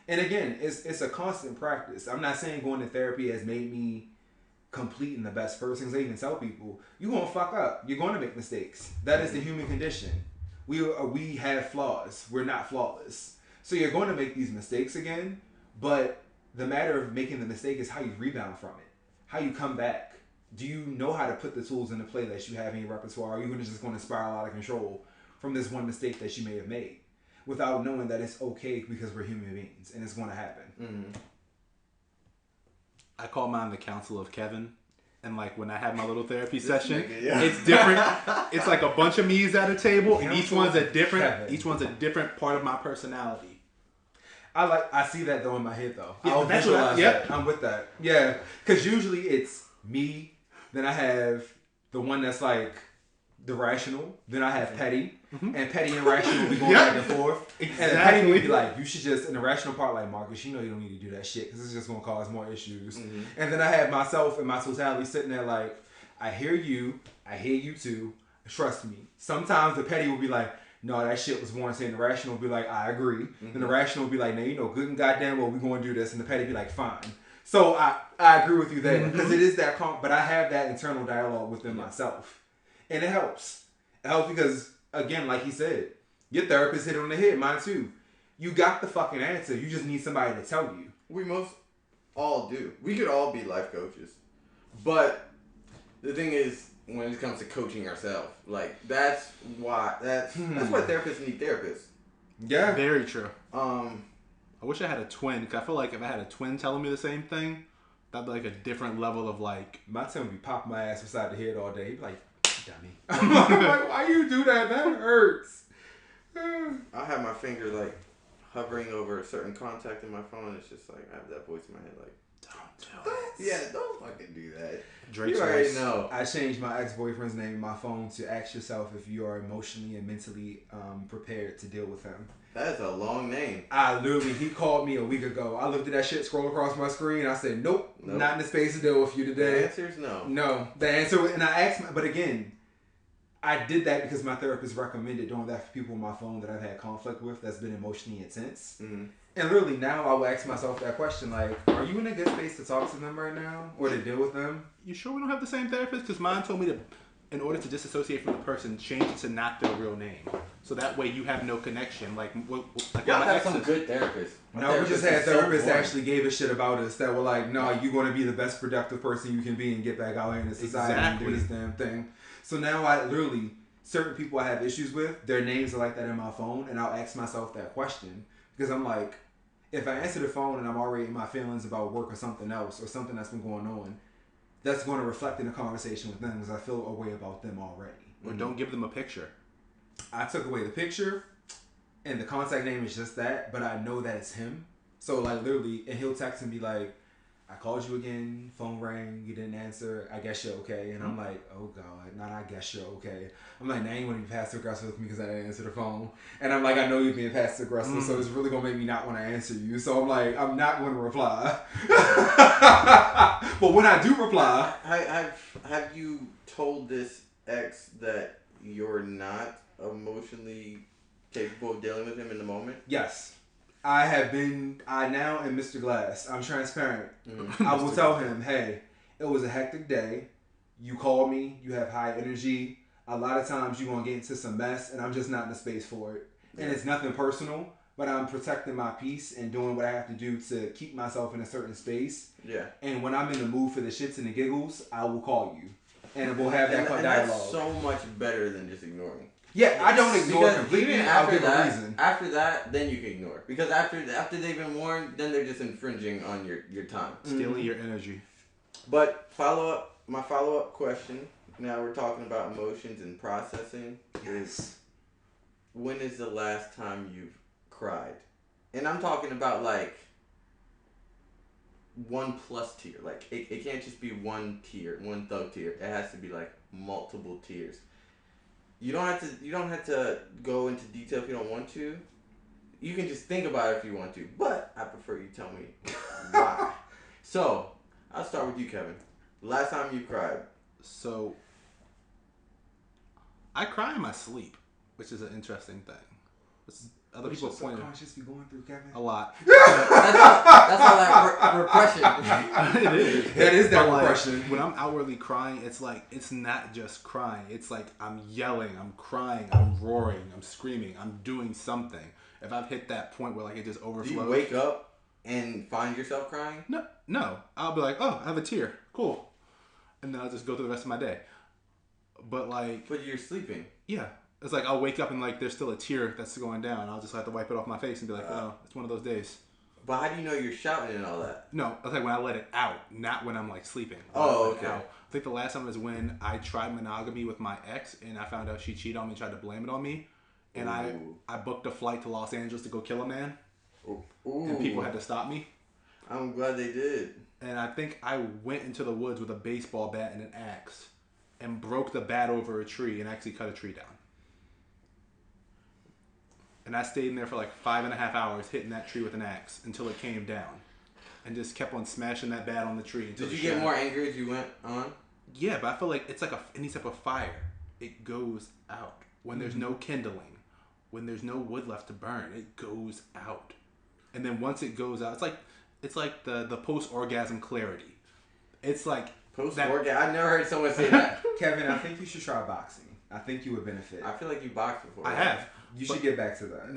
And again, it's a constant practice. I'm not saying going to therapy has made me complete and the best person. Because I even tell people, you're going to fuck up. You're going to make mistakes. That is the human condition. We have flaws. We're not flawless. So you're going to make these mistakes again. But the matter of making the mistake is how you rebound from it. How you come back. Do you know how to put the tools into play that you have in your repertoire? Or are you just going to spiral out of control from this one mistake that you may have made? Without knowing that it's okay because we're human beings and it's going to happen. Mm-hmm. I call mine the Council of Kevin. And like when I have my little therapy session, it's different. It's like a bunch of me's at a table, and each one's a different part of my personality. I see that though in my head though. Yeah, I'll visualize that. I'm with that. Yeah, because usually it's me. Then I have the one that's like the rational. Then I have petty. Mm-hmm. And petty and rational be going back and forth. Exactly. And petty would be like, you should just, in the rational part, like, Marcus, you know you don't need to do that shit because it's just going to cause more issues. Mm-hmm. And then I have myself and my totality sitting there like, I hear you too, trust me. Sometimes the petty will be like, no, that shit was warranted. And the rational will be like, I agree. Mm-hmm. And the rational will be like, no, you know good and goddamn well we're going to do this. And the petty will be like, fine. So I agree with you there because it is that but I have that internal dialogue within myself. And it helps. It helps because, again, like he said, your therapist hit it on the head. Mine too. You got the fucking answer. You just need somebody to tell you. We most all do. We could all be life coaches. But the thing is, when it comes to coaching ourselves, like that's why therapists need therapists. Yeah. Very true. I wish I had a twin, because I feel like if I had a twin telling me the same thing, that'd be like a different level of like... My twin would be popping my ass beside the head all day. He'd be like, dummy. I'm like, why you do that? That hurts. I have my finger like hovering over a certain contact in my phone. It's just like I have that voice in my head like, Don't do it. Yeah, don't fucking do that. Drake's You already voice. know. I changed my ex-boyfriend's name in my phone to ask yourself if you are emotionally and mentally prepared to deal with him. That is a long name. He called me a week ago. I looked at that shit scroll across my screen. I said, nope, not in the space to deal with you The today. answer is no. No. The answer, and I asked, but again, I did that because my therapist recommended doing that for people on my phone that I've had conflict with that's been emotionally intense. Mm-hmm. And literally now I will ask myself that question, like, are you in a good space to talk to them right now or to deal with them? You sure we don't have the same therapist? Because mine told me to, in order to disassociate from the person, change it to not their real name. So that way you have no connection. Like Y'all have some good therapists. No, we just had therapists that actually gave a shit about us that were like, no, you're going to be the best productive person you can be and get back out here in the society and do this damn thing. So now I literally, certain people I have issues with, their names are like that in my phone, and I'll ask myself that question. Because I'm like, if I answer the phone and I'm already in my feelings about work or something else or something that's been going on, that's going to reflect in the conversation with them because I feel a way about them already. Or don't give them a picture. I took away the picture and the contact name is just that, but I know that it's him. So like literally, and he'll text and be like, I called you again, phone rang, you didn't answer, I guess you're okay. And I'm like, oh God, not I guess you're okay. I'm like, now you want to be passive aggressive with me because I didn't answer the phone. And I'm like, I know you're being passive aggressive, so it's really going to make me not want to answer you. So I'm like, I'm not going to reply. But when I do reply. Have you told this ex that you're not emotionally capable of dealing with him in the moment? Yes. I now am Mr. Glass. I'm transparent. Mm-hmm. I will tell him, hey, it was a hectic day. You called me. You have high energy. A lot of times you're going to get into some mess, and I'm just not in the space for it. Yeah. And it's nothing personal, but I'm protecting my peace and doing what I have to do to keep myself in a certain space. Yeah. And when I'm in the mood for the shits and the giggles, I will call you. And we'll have that dialogue. That's so much better than just ignoring. Yeah, I don't ignore completely. I'll give a reason. After that, then you can ignore. Because after they've been warned, then they're just infringing on your time. Stealing your energy. But my follow-up question, now we're talking about emotions and processing, is when is the last time you've cried? And I'm talking about like 1+ tear. Like it can't just be one tear, one thug tear. It has to be like multiple tears. You don't have to go into detail if you don't want to. You can just think about it if you want to. But I prefer you tell me why. So, I'll start with you, Kevin. Last time you cried. So, I cry in my sleep, which is an interesting thing. Other people point subconscious be going through, Kevin? a lot. That's all that repression. It is. That is that But repression. Like, when I'm outwardly crying, it's like, it's not just crying. It's like I'm yelling, I'm crying, I'm roaring, I'm screaming, I'm doing something. If I've hit that point where like it just overflows. Do you wake up and find yourself crying? No. I'll be like, oh, I have a tear. Cool. And then I'll just go through the rest of my day. But like... But you're sleeping. Yeah. It's like I'll wake up and like there's still a tear that's going down. I'll just have to wipe it off my face and be like, oh, it's one of those days. But how do you know you're shouting and all that? No, it's like when I let it out, not when I'm like sleeping. Oh, okay. I think the last time was when I tried monogamy with my ex and I found out she cheated on me and tried to blame it on me. And I booked a flight to Los Angeles to go kill a man. Ooh. And people had to stop me. I'm glad they did. And I think I went into the woods with a baseball bat and an axe and broke the bat over a tree and actually cut a tree down. And I stayed in there for like 5.5 hours hitting that tree with an axe until it came down. And just kept on smashing that bat on the tree. Until Did you get more angry as you went on? Yeah, but I feel like it's like any type of fire. It goes out. When there's no kindling, when there's no wood left to burn, it goes out. And then once it goes out, it's like the post-orgasm clarity. It's like... Post-orgasm? I've never heard someone say that. Kevin, I think you should try boxing. I think you would benefit. I feel like you boxed before. I have. You should get back to that.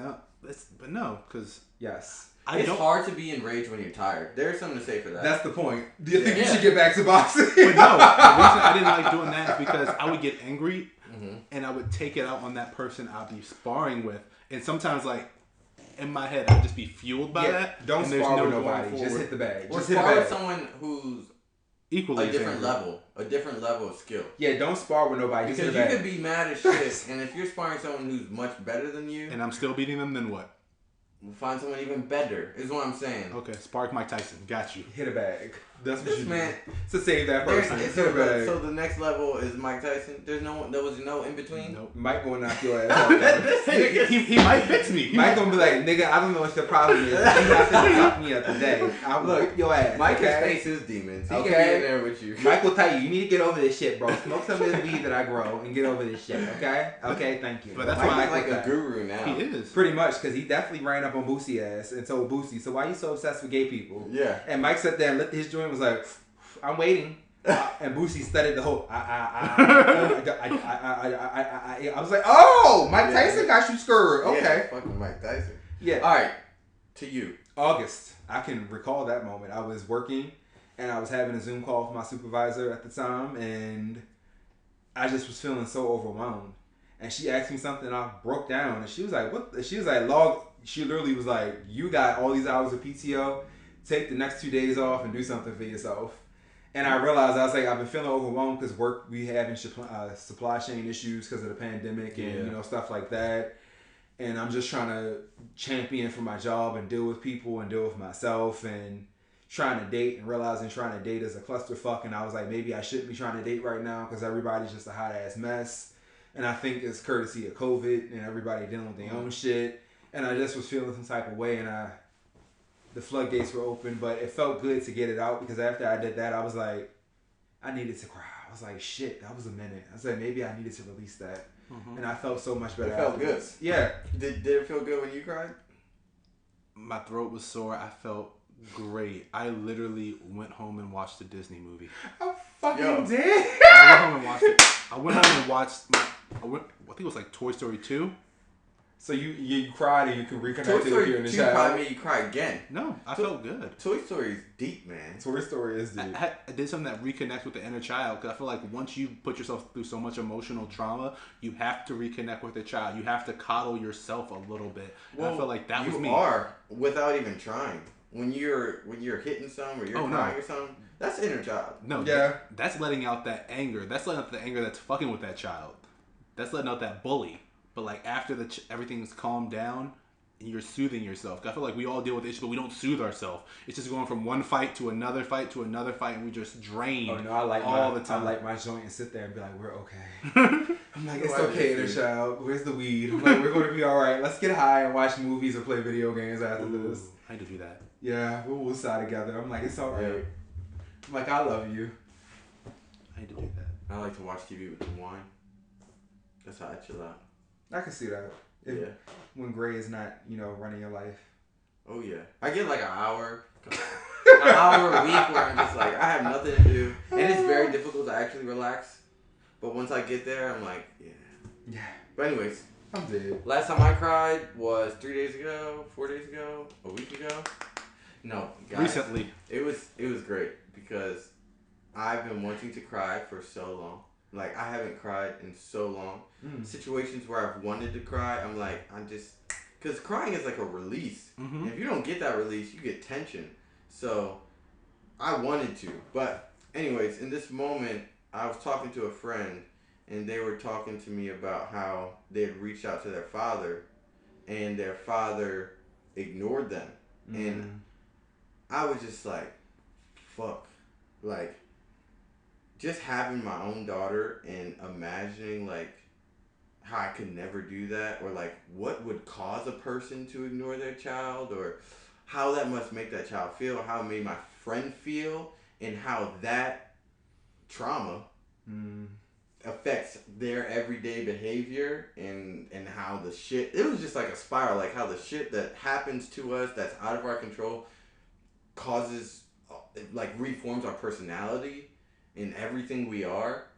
No, because... Yes. It's hard to be enraged when you're tired. There's something to say for that. That's the point. Do you think you should get back to boxing? But no, the reason I didn't like doing that is because I would get angry and I would take it out on that person I'd be sparring with. And sometimes, like, in my head, I'd just be fueled by that. Don't spar with nobody. Just hit the bag. Or just spar with someone who's equally a different level of skill. Yeah, don't spar with nobody. Because you could be mad as shit, and if you're sparring someone who's much better than you, and I'm still beating them, then what? We'll find someone even better, is what I'm saying. Okay, spark Mike Tyson. Got you. Hit a bag. That's what This you man, do. To save that person. Hit a bag. So the next level is Mike Tyson. There was no in between. Nope. Mike gonna knock your ass out. he might fix me. Mike gonna be like, nigga, I don't know what your problem is. You have to fuck me up today. I'll whip your ass. Mike okay? can face his demons. He Okay. can be in there with you. Mike will tell you, you need to get over this shit, bro. Smoke some of this weed that I grow and get over this shit, okay? Okay, thank you. But that's Mike why is like a guru now. He is. Pretty much, because he definitely ran up on Boosie ass and told Boosie, so why you so obsessed with gay people? Yeah. And Mike sat there and lit his joint and was like, I'm waiting. And Boosie studied the whole. I was like, oh, Mike Tyson got you screwed. Okay. Yeah, fucking Mike Tyson. Yeah. All right. To you. August. I can recall that moment. I was working and I was having a Zoom call with my supervisor at the time, and I just was feeling so overwhelmed. And she asked me something, and I broke down, and she was like, "What?" She was like, She literally was like, "You got all these hours of PTO. Take the next 2 days off and do something for yourself." And I realized, I was like, I've been feeling overwhelmed because we having supply chain issues because of the pandemic and stuff like that. And I'm just trying to champion for my job and deal with people and deal with myself and trying to date and realizing trying to date is a clusterfuck. And I was like, maybe I shouldn't be trying to date right now because everybody's just a hot ass mess. And I think it's courtesy of COVID and everybody dealing with their own shit. And I just was feeling some type of way, and the floodgates were open, but it felt good to get it out because after I did that, I was like, I needed to cry. I was like, shit, that was a minute. I was like, maybe I needed to release that. Mm-hmm. And I felt so much better. It felt good. Yeah. Did it feel good when you cried? My throat was sore. I felt great. I literally went home and watched the Disney movie. I fucking did. I went home and watched it. I went home and watched I think it was like Toy Story 2. So you cried and you could reconnect Toy with Story your inner 2 child. probably made you cry again. No, I felt good. Toy Story is deep, man. Toy Story is deep. I did something that reconnects with the inner child because I feel like once you put yourself through so much emotional trauma, you have to reconnect with the child. You have to coddle yourself a little bit. Well, and I feel like that was me. You are without even trying. When you're hitting some or you're crying or something, that's inner child. No, yeah, that's letting out that anger. That's letting out the anger that's fucking with that child. That's letting out that bully. But like after everything's calmed down, and you're soothing yourself. I feel like we all deal with issues, but we don't soothe ourselves. It's just going from one fight to another fight to another fight, and we just drain. Oh no, I like all the time. I like my joint and sit there and be like, we're okay. I'm like, it's okay, inner child. Where's the weed? I'm like, we're going to be all right. Let's get high and watch movies or play video games after this. I had to do that. Yeah, we'll side together. I'm like, it's all right. I'm like, I love you. I had to do that. I like to watch TV with some wine. That's how I chill out. I can see that. When Gray is not, running your life. Oh yeah. I get like an hour a week where I'm just like, I have nothing to do. And it's very difficult to actually relax. But once I get there, I'm like, yeah. Yeah. But anyways. I'm dead. Last time I cried was 3 days ago, 4 days ago, a week ago. No, guys. Recently. It was great because I've been wanting to cry for so long. Like, I haven't cried in so long. Situations where I've wanted to cry, I'm like, because crying is like a release. Mm-hmm. And if you don't get that release, you get tension. So, I wanted to. But, anyways, in this moment, I was talking to a friend, and they were talking to me about how they had reached out to their father, and their father ignored them. Mm-hmm. And I was just like, fuck. Like, just having my own daughter and imagining, like, how I could never do that, or, like, what would cause a person to ignore their child, or how that must make that child feel, how it made my friend feel, and how that trauma affects their everyday behavior, and how the shit, it was just like a spiral, like how the shit that happens to us that's out of our control causes, like, reforms our personality in everything we are.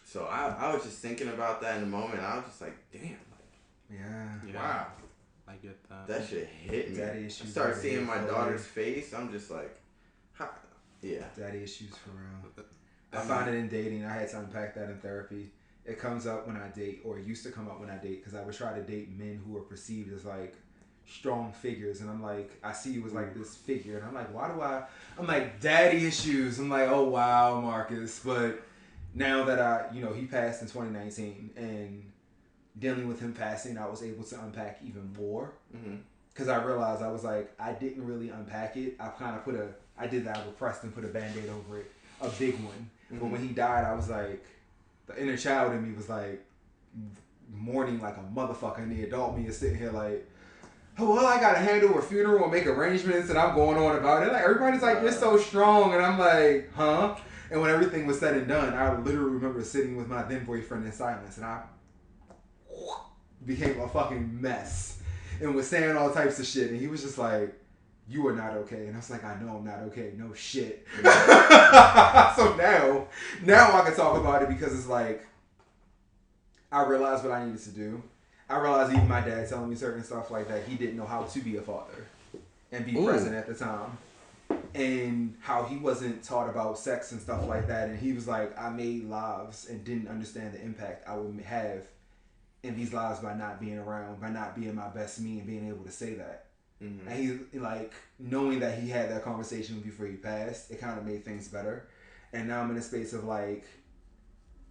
So I was just thinking about that in the moment. I was just like, damn. Like, wow. I get that. That shit hit me. Daddy issues. I started seeing my daughter's face. I'm just like, yeah. Daddy issues for real. I find it in dating. I had to unpack that in therapy. It comes up when I date, or it used to come up when I date, because I would try to date men who are perceived as like strong figures, and I'm like, I see you as like this figure, and I'm like, I'm like, daddy issues. I'm like, oh wow, Marcus. But now that he passed in 2019, and dealing with him passing, I was able to unpack even more. Mm-hmm. because I realized I was like, I didn't really unpack it. I kind of I did that repressed and put a Band-Aid over it, a big one. But when he died, I was like, the inner child in me was like mourning like a motherfucker, and the adult me is sitting here like, oh, well, I gotta handle a funeral and make arrangements, and I'm going on about it. Like, everybody's like, you're so strong, and I'm like, huh? And when everything was said and done, I literally remember sitting with my then boyfriend in silence, and I became a fucking mess and was saying all types of shit, and he was just like, you are not okay. And I was like, I know I'm not okay. No shit. So now I can talk about it because it's like, I realized what I needed to do. I realized even my dad telling me certain stuff like that, he didn't know how to be a father and be present at the time. And how he wasn't taught about sex and stuff like that. And he was like, I made lives and didn't understand the impact I would have in these lives by not being around, by not being my best me and being able to say that. Mm-hmm. And he, like, knowing that he had that conversation before he passed, it kind of made things better. And now I'm in a space of like,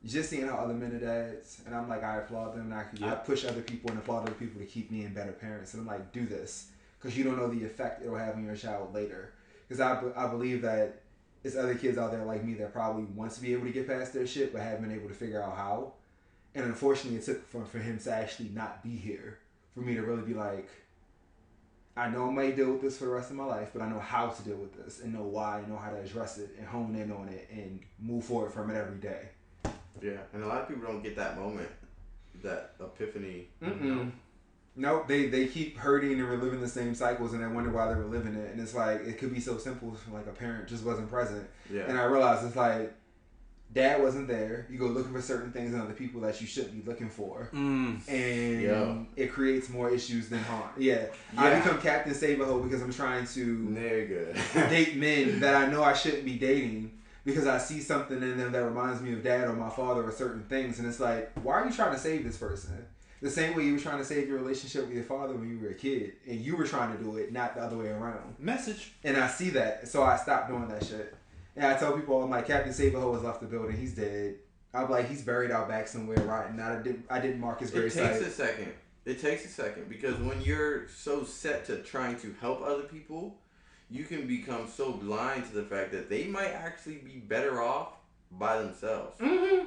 just seeing how other men are dads, and I'm like, I applaud them, and I push other people and applaud other people to keep being better parents. And I'm like, do this, because you don't know the effect it'll have on your child later. Because I believe that there's other kids out there like me that probably wants to be able to get past their shit, but haven't been able to figure out how. And unfortunately, it took for him to actually not be here, for me to really be like, I know I may deal with this for the rest of my life, but I know how to deal with this, and know why, and know how to address it, and hone in on it, and move forward from it every day. Yeah, and a lot of people don't get that moment, that epiphany. Nope, they keep hurting and reliving the same cycles, and they wonder why they're reliving it. And it's like, it could be so simple, like a parent just wasn't present. Yeah. And I realized it's like, dad wasn't there. You go looking for certain things in other people that you shouldn't be looking for. And it creates more issues than harm. Yeah. I become Captain Save-A-Ho because I'm trying to date men that I know I shouldn't be dating, because I see something in them that reminds me of dad or my father or certain things. And it's like, why are you trying to save this person? The same way you were trying to save your relationship with your father when you were a kid. And you were trying to do it, not the other way around. Message. And I see that. So I stopped doing that shit. And I tell people, I'm like, Captain Save-A-Ho has left the building. He's dead. I'm like, he's buried out back somewhere, right? And I didn't mark his grave site. It takes a second. Because when you're so set to trying to help other people, you can become so blind to the fact that they might actually be better off by themselves. Mm-hmm.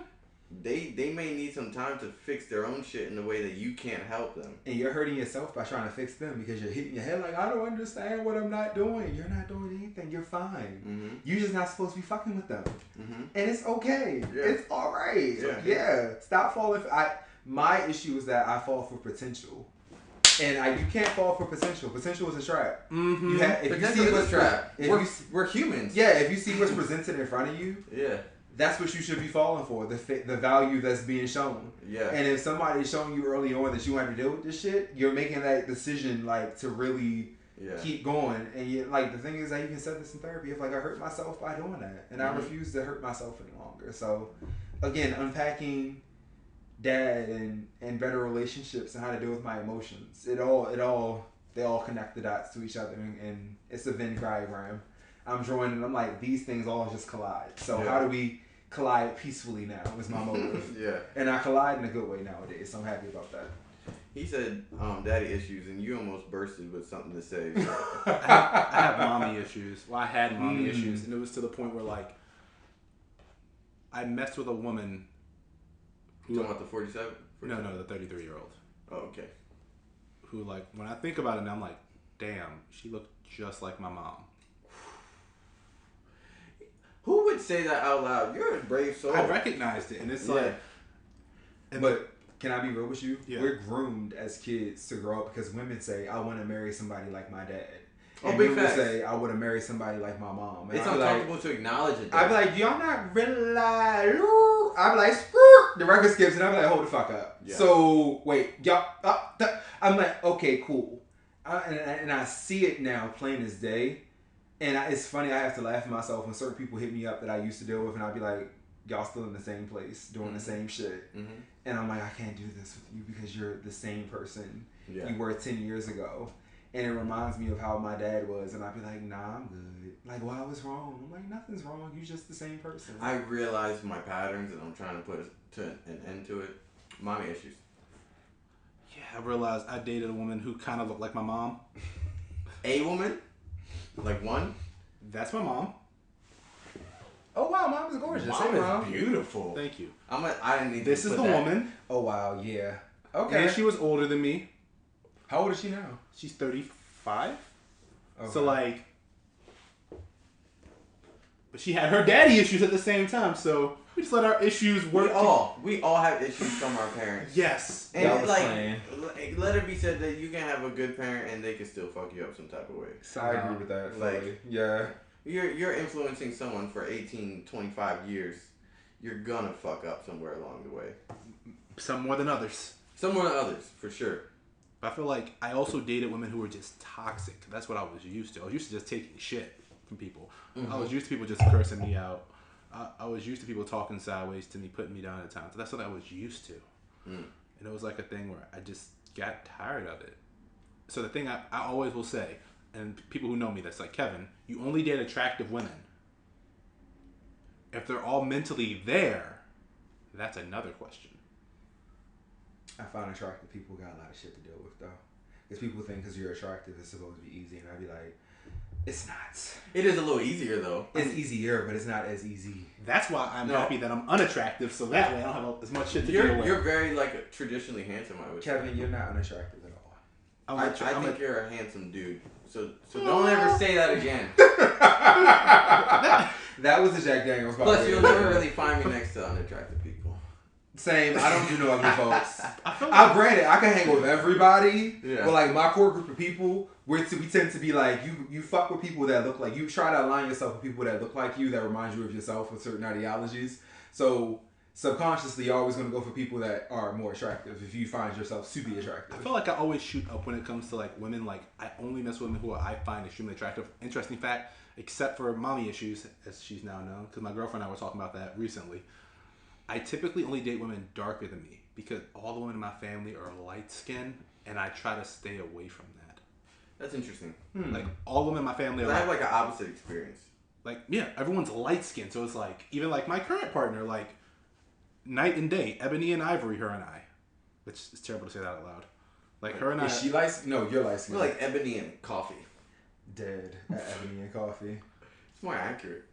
They may need some time to fix their own shit in a way that you can't help them. And you're hurting yourself by trying to fix them, because you're hitting your head like, I don't understand what I'm not doing. You're not doing anything. You're fine. Mm-hmm. You're just not supposed to be fucking with them. Mm-hmm. And it's okay. Yeah. It's all right. Yeah. Stop falling for... My issue is that I fall for potential. And you can't fall for potential. Potential is a trap. Mm-hmm. Potential is a trap. We're humans. Yeah, if you see what's presented in front of you... Yeah. That's what you should be falling for, the value that's being shown. Yeah. And if somebody's showing you early on that you have to deal with this shit, you're making that decision, like, to really keep going. And you, like, the thing is that you can set this in therapy. If, like, I hurt myself by doing that, and I refuse to hurt myself any longer. So, again, unpacking dad and better relationships and how to deal with my emotions. They all connect the dots to each other, and it's a Venn diagram. I'm drawing, and I'm like, these things all just collide. So how do we collide peacefully now is my motive. And I collide in a good way nowadays, so I'm happy about that. He said daddy issues, and you almost bursted with something to say. I have mommy issues. Well, I had mommy issues, and it was to the point where, like, I messed with a woman. You talking about the 47? No, the 33-year-old. Oh, okay. Who, like, when I think about it now, I'm like, damn, she looked just like my mom. Who would say that out loud? You're a brave soul. I recognized it, and it's like... But can I be real with you? Yeah. We're groomed as kids to grow up because women say, I want to marry somebody like my dad. And big men say, I want to marry somebody like my mom. And it's uncomfortable to acknowledge it, though. I'd be like, y'all not really like... I'd be like, the record skips, and I'd be like, hold the fuck up. Yeah. So, wait, y'all... I'm like, okay, cool. And I see it now, plain as day. And it's funny, I have to laugh at myself when certain people hit me up that I used to deal with, and I'd be like, y'all still in the same place, doing the same shit. Mm-hmm. And I'm like, I can't do this with you because you're the same person you were 10 years ago. And it reminds me of how my dad was, and I'd be like, nah, I'm good. Like, well, I was wrong. I'm like, nothing's wrong. You're just the same person. I realize my patterns, and I'm trying to put an end to it. Mommy issues. Yeah, I realized I dated a woman who kind of looked like my mom. A woman? Like one? That's my mom. Oh wow, mom is gorgeous. Mom Hey, is beautiful. Thank you. I didn't need This to is put the that. woman. Oh wow, yeah. Okay. And she was older than me. How old is she now? She's 35. Okay. So like, but she had her daddy issues at the same time. So we just let our issues work. We all have issues from our parents. Yes. And That was like, playing. let it be said that you can have a good parent and they can still fuck you up some type of way. I agree with that. Like- Fully. Yeah. You're influencing someone for 18, 25 years. You're gonna fuck up somewhere along the way. Some more than others. Some more than others, for sure. But I feel like I also dated women who were just toxic. That's what I was used to. I was used to just taking shit from people. Mm-hmm. I was used to people just cursing me out. I was used to people talking sideways to me, putting me down at times. So that's what I was used to. Mm. And it was like a thing where I just got tired of it. So the thing I always will say, and people who know me, that's like, Kevin, you only date attractive women. If they're all mentally there, that's another question. I find attractive people got a lot of shit to deal with though. Because people think because you're attractive it's supposed to be easy, and I'd be like, it's not. It is a little easier though. It's easier, but it's not as easy. That's why I'm No. happy that I'm unattractive, so that way I don't have as much shit to deal with. You're very like traditionally handsome, I would say. Kevin, you're not unattractive at all. I think you're a handsome dude. So don't ever say that again. That was the Jack Daniels. by Plus, the way. you'll never really find me next to unattractive people. Same. I don't do no ugly folks. I feel I granted I can hang with everybody, Yeah. but like my core group of people, we tend to be like you fuck with people that look like you. Try to align yourself with people that look like you, that remind you of yourself with certain ideologies. So subconsciously, you're always going to go for people that are more attractive if you find yourself to be attractive. I feel like I always shoot up when it comes to like women. Like I only mess with women who I find extremely attractive. Interesting fact, except for mommy issues, as she's now known, because my girlfriend and I were talking about that recently. I typically only date women darker than me because all the women in my family are light skinned, and I try to stay away from that. That's interesting. Like all the women in my family are I have like an opposite experience. like yeah, everyone's light skinned, so it's like even like my current partner, like night and day, ebony and ivory, her and I, which is terrible to say that out loud. Like her and I. Is she light? No, you're light We're skinned. like ebony and coffee. Dead at ebony and coffee. It's more accurate.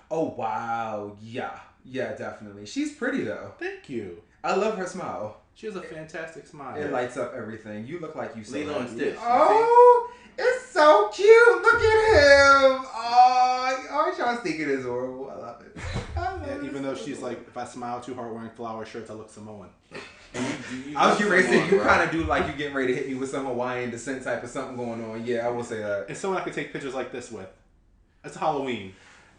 Oh wow, yeah, definitely. She's pretty though. Thank you. I love her smile. She has a fantastic smile. It lights up everything. You look like you so Lilo and happy. Stitch. Oh, it's so cute. Look at him. Oh, y'all thinking is horrible. I love it. Yeah, even though she's like, if I smile too hard wearing flower shirts, I look Samoan. I was getting ready to say, you kind of do like you getting ready to hit me with some Hawaiian descent type of something going on. Yeah, I will say that. And someone I could take pictures like this with. It's Halloween.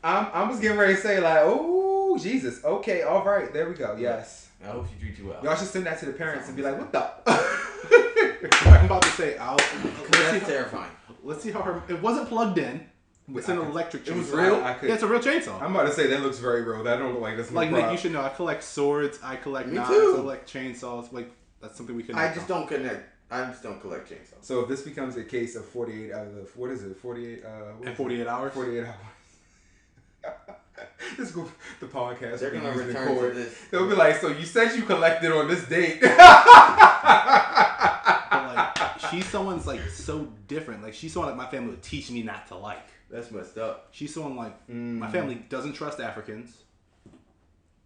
I was getting ready to say like, oh, Jesus. Okay, all right. There we go. Yes. I hope she treats you well. Y'all should send that to the parents and be like, what the? I'm about to say, That's terrifying. let's see how her, it wasn't plugged in. It's an electric chainsaw. It was real? I could, Yeah, it's a real chainsaw. I'm about to say that looks very real. That don't look like this. Like Nick, you should know, I collect swords, I collect Me knives, too. I collect chainsaws. Like, that's something we can I just don't connect. I just don't collect chainsaws. So if this becomes a case of 48 out of the, what is it? 48 In 48 hours? 48 hours. This go the podcast. They're will be gonna used return record. to this. They'll be like, so you said you collected on this date. But like, she's someone's like so different. Like, she's someone like my family would teach me not to like. That's messed up. She's someone like, my family doesn't trust Africans.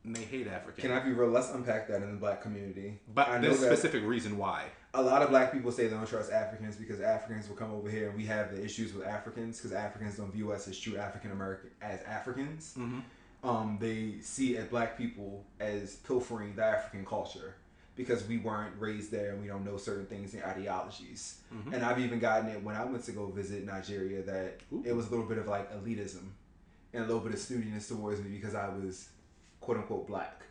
And they hate Africans. Can I be real? Let's unpack that in the black community. But I know there's a that specific reason why. a lot of black people say they don't trust Africans because Africans will come over here and we have the issues with Africans because Africans don't view us as true African American as Africans. Mm-hmm. They see as black people as pilfering the African culture because we weren't raised there and we don't know certain things and ideologies. Mm-hmm. And I've even gotten it when I went to go visit Nigeria that it was a little bit of like elitism and a little bit of snootiness towards me because I was quote unquote black.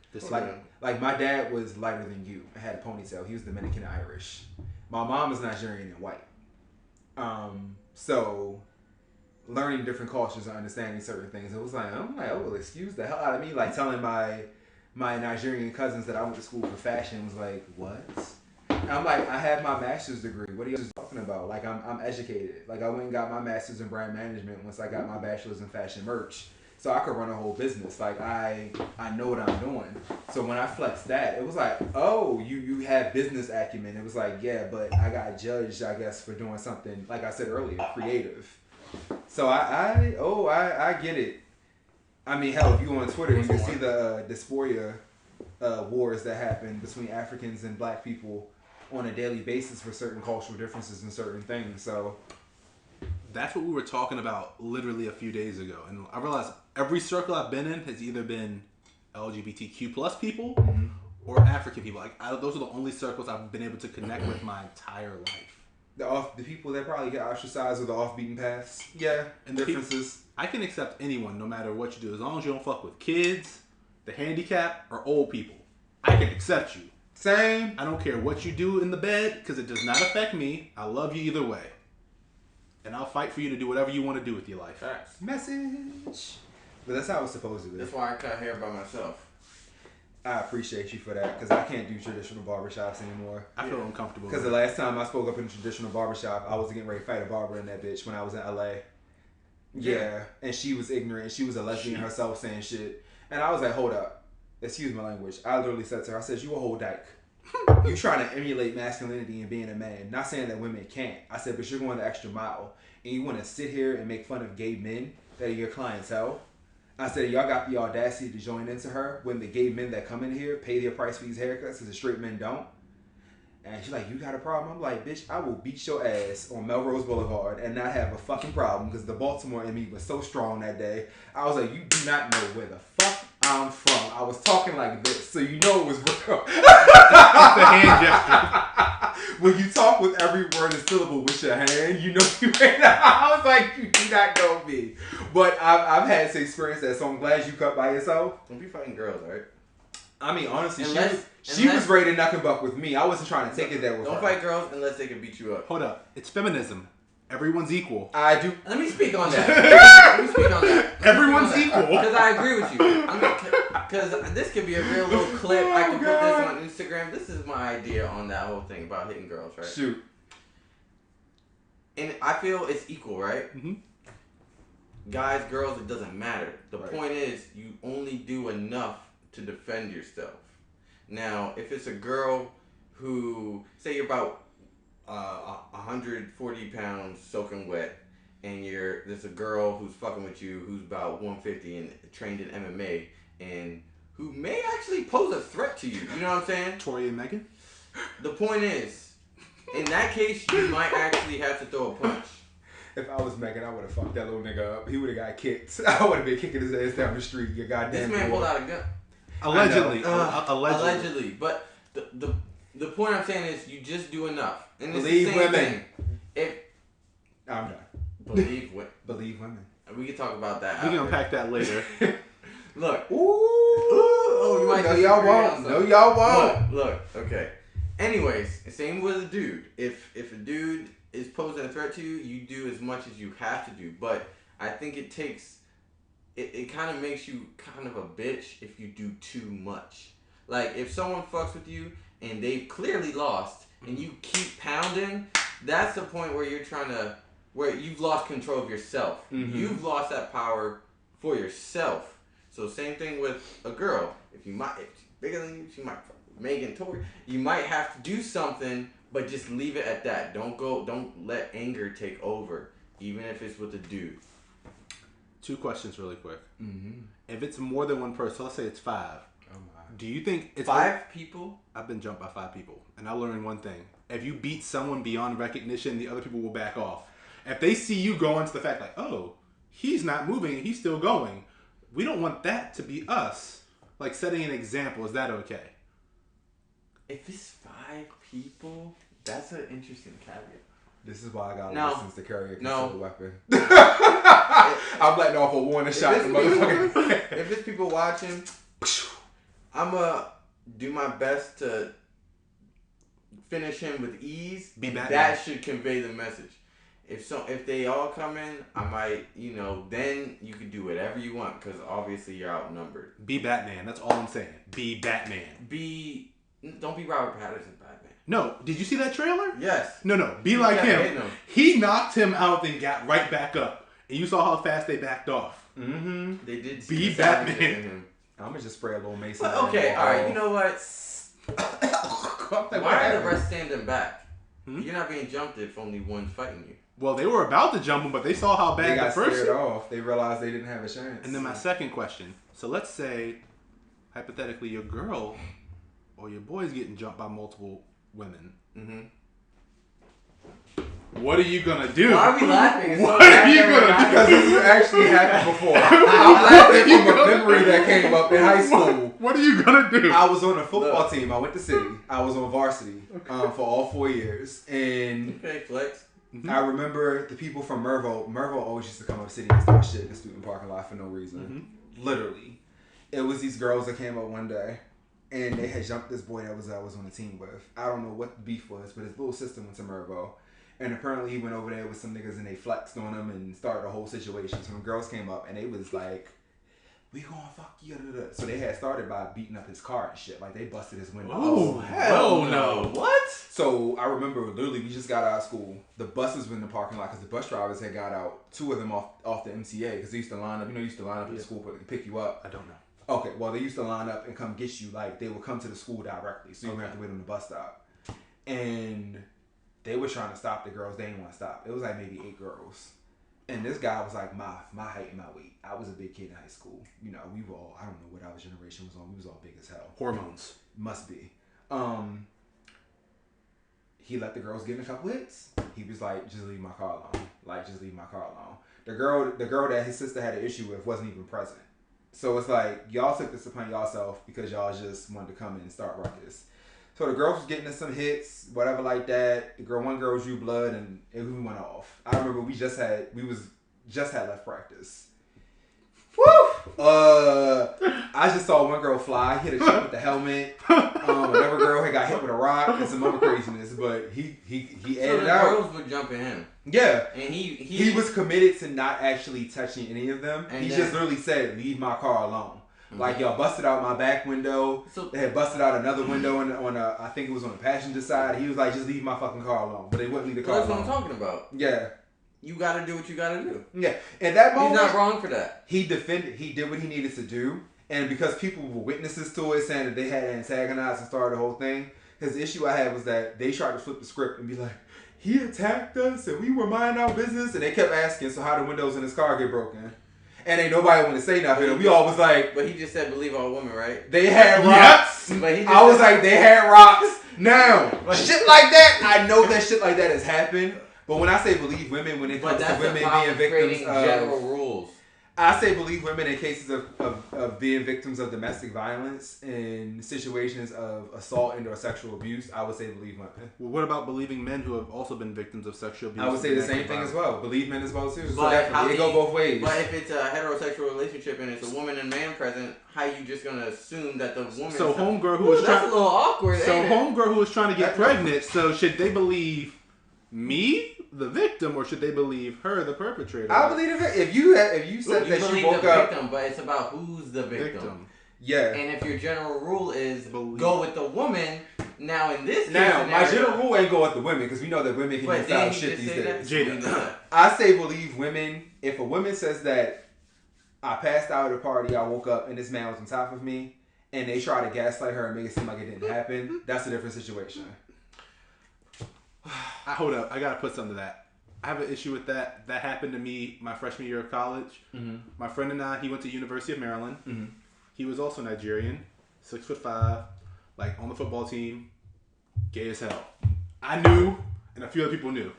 Like my dad was lighter than you. I had a ponytail. He was Dominican Irish. My mom is Nigerian and white. So learning different cultures and understanding certain things, it was like, I'm like, oh, well, excuse the hell out of me. Like telling my Nigerian cousins that I went to school for fashion was like, what? And I'm like, I have my master's degree. What are you talking about? Like I'm educated. Like I went and got my master's in brand management once I got my bachelor's in fashion merch. So I could run a whole business. Like I know what I'm doing. So when I flexed that, it was like, oh, you have business acumen. It was like, yeah, but I got judged, I guess, for doing something, like I said earlier, creative. So I get it. I mean, hell, if you go on Twitter, you can see the dysphoria wars that happen between Africans and black people on a daily basis for certain cultural differences and certain things. So that's what we were talking about literally a few days ago. And I realized every circle I've been in has either been LGBTQ plus people or African people. Like those are the only circles I've been able to connect with my entire life. The people that probably get ostracized or the off beaten paths. Yeah, and differences. I can accept anyone no matter what you do. As long as you don't fuck with kids, the handicapped, or old people. I can accept you. Same. I don't care what you do in the bed because it does not affect me. I love you either way. And I'll fight for you to do whatever you want to do with your life. Facts. Message. But that's how it's supposed to be. That's why I cut hair by myself. I appreciate you for that because I can't do traditional barbershops anymore. I feel uncomfortable. Because the last time I spoke up in a traditional barbershop, I was getting ready to fight a barber in that bitch when I was in LA. Yeah. And she was ignorant. She was a lesbian herself saying shit. And I was like, hold up. Excuse my language. I literally said to her, I said, you a whole dyke. You trying to emulate masculinity and being a man. Not saying that women can't. I said, but you're going the extra mile. And you want to sit here and make fun of gay men that are your clientele. I said, y'all got the audacity to join into her when the gay men that come in here pay their price for these haircuts because the straight men don't. And she's like, you got a problem? I'm like, bitch, I will beat your ass on Melrose Boulevard and not have a fucking problem because the Baltimore in me was so strong that day. I was like, you do not know where the fuck I'm from. I was talking like this, so you know it was real. It's a hand gesture. When you talk with every word and syllable with your hand, you know you ain't. I was like, you do not know me. But I've had to experience that, so I'm glad you cut by yourself. Don't be fighting girls, alright? I mean, honestly, she unless was ready to knock and buck with me. I wasn't trying to take it there with her. Don't fight girls unless they can beat you up. Hold up. It's feminism. Everyone's equal. I do. Let me speak on that. Everyone's equal. Because I agree with you. Because this could be a real little clip. I can put this on Instagram. This is my idea on that whole thing about hitting girls, right? Shoot. And I feel it's equal, right? Mm-hmm. Guys, girls, it doesn't matter. The point is, you only do enough to defend yourself. Now, if it's a girl who, say you're about 140 pounds soaking wet, and there's a girl who's fucking with you who's about 150 and trained in MMA, and who may actually pose a threat to you. You know what I'm saying? Tori and Megan? The point is, in that case, you might actually have to throw a punch. If I was Megan, I would have fucked that little nigga up. He would have got kicked. I would have been kicking his ass down the street. You goddamn. This man pulled out a gun. Allegedly. Allegedly. But the point I'm saying is you just do enough. And it's Believe the same women. thing. I'm done. Believe women. Believe women. We can talk about that. We can unpack that later. Look. Ooh. Oh, you might no, y'all won't. No, y'all won't. Look. Okay. Anyways, same with a dude. If a dude is posing a threat to you, you do as much as you have to do. But I think it takes... It kind of makes you kind of a bitch if you do too much. Like, if someone fucks with you and they've clearly lost and you keep pounding, that's the point where where you've lost control of yourself. Mm-hmm. You've lost that power for yourself. So same thing with a girl. If she's bigger than you, she might fuck with Megan, Tori. You might have to do something, but just leave it at that. Don't let anger take over, even if it's with a dude. 2 questions really quick. Mm-hmm. If it's more than one person, let's say it's 5. Oh my. Do you think it's 5 people? I've been jumped by 5 people. And I learned one thing. If you beat someone beyond recognition, the other people will back off. If they see you going to the fact like, oh, he's not moving, he's still going. We don't want that to be us. Like setting an example. Is that okay? If it's 5 people, that's an interesting caveat. This is why I got a license to carry a concealed weapon. I'm letting off a warning shot. If it's people watching, I'm going to do my best to finish him with ease. That should convey the message. If they all come in, I might, then you can do whatever you want because obviously you're outnumbered. Be Batman. That's all I'm saying. Be Batman. Don't be Robert Pattinson Batman. No. Did you see that trailer? Yes. No. Be like him. He knocked him out and got right back up. And you saw how fast they backed off. Mm-hmm. They did Be see Batman. in him. I'm gonna just spray a little mason. But okay, all right. You know what? Why Why are the rest standing back? Hmm? You're not being jumped if only one's fighting you. Well, they were about to jump him, but they saw how bad they got the first. scared off. They realized they didn't have a chance. And then my second question. So let's say, hypothetically, your girl or your boy's getting jumped by multiple women. Mm-hmm. What are you gonna do? Why are we laughing? It's What so are you gonna do? Because this has actually happened before. I'm laughing from a memory that came up in high school. What are you gonna do? I was on a football team. I went to city. I was on varsity for all 4 years. And Okay, flex. Mm-hmm. I remember the people from Mervo. Mervo always used to come up city and start shit in the student parking lot for no reason. Mm-hmm. Literally. It was these girls that came up one day. And they had jumped this boy that I was on the team with. I don't know what the beef was, but his little sister went to Mervo. And apparently he went over there with some niggas and they flexed on him and started a whole situation. So when girls came up and they was like, we gonna fuck you. So they had started by beating up his car and shit. Like they busted his window. Oh, hell no. What? So I remember literally we just got out of school. The buses were in the parking lot because the bus drivers had got out. 2 of them off the MCA because they used to line up. You know, used to line up at the school to pick you up. I don't know. Okay, well they used to line up and come get you. Like they would come to the school directly, so you didn't have to wait on the bus stop. And they were trying to stop the girls. They didn't want to stop. It was like maybe 8 girls. And this guy was like my height and my weight. I was a big kid in high school. You know, we were all, I don't know what our generation was on. We was all big as hell. Hormones. Must be. He let the girls get in a couple hits. He was like, just leave my car alone. Like, just leave my car alone. The girl that his sister had an issue with wasn't even present. So it's like, y'all took this upon yourself because y'all just wanted to come in and start ruckus. So the girls was getting us some hits, whatever like that. One girl drew blood and we went off. I remember we just had left practice. Woo! I just saw one girl fly, hit a chick with the helmet. Another girl had got hit with a rock and some other craziness, but he So the out. girls were jumping him. Yeah. And he was committed to not actually touching any of them. And he then, just literally said, leave my car alone. Mm-hmm. Like, y'all busted out my back window. So, they had busted out another window I think it was on the passenger side. He was like, just leave my fucking car alone. But they wouldn't leave the car that's alone. what I'm talking about. Yeah. You gotta do what you gotta do. Yeah. In that moment, he's not wrong for that. He did what he needed to do. And because people were witnesses to it, saying that they had antagonized and started the whole thing, his issue I had was that they tried to flip the script and be like, he attacked us and we were minding our business. And they kept asking, so how the windows in his car get broken? And ain't nobody want to say nothing. And we all was like... But he just said believe all women, right? They had rocks. Yep. But I was like, they had rocks. Now, shit like that, I know that shit like that has happened. But when I say believe women, when it comes to women being victims of... general rules. I say believe women in cases of being victims of domestic violence in situations of assault and or sexual abuse. I would say believe women. Well, what about believing men who have also been victims of sexual abuse? I would say the same thing as well. Believe men as well too. So But definitely, it go both ways. But if it's a heterosexual relationship and it's a woman and man present, how you just gonna assume that the woman? So homegirl who was that's trying, a little awkward. So ain't it? homegirl who was trying to get pregnant. So should they believe me, the victim, or should they believe her, the perpetrator? I believe it. If you said that believe you woke the up, victim, but it's about who's the victim. Yeah. And if your general rule is go with the woman, now in this case my general rule ain't go with the women because we know that women can do foul shit these days. Jada. I say believe women. If a woman says that I passed out at a party, I woke up and this man was on top of me, and they try to gaslight her and make it seem like it didn't happen, that's a different situation. Hold up. I gotta put something to that. I have an issue with that. That happened to me my freshman year of college. Mm-hmm. My friend and I, he went to University of Maryland. Mm-hmm. He was also Nigerian, 6'5", like on the football team, gay as hell. I knew, and a few other people knew.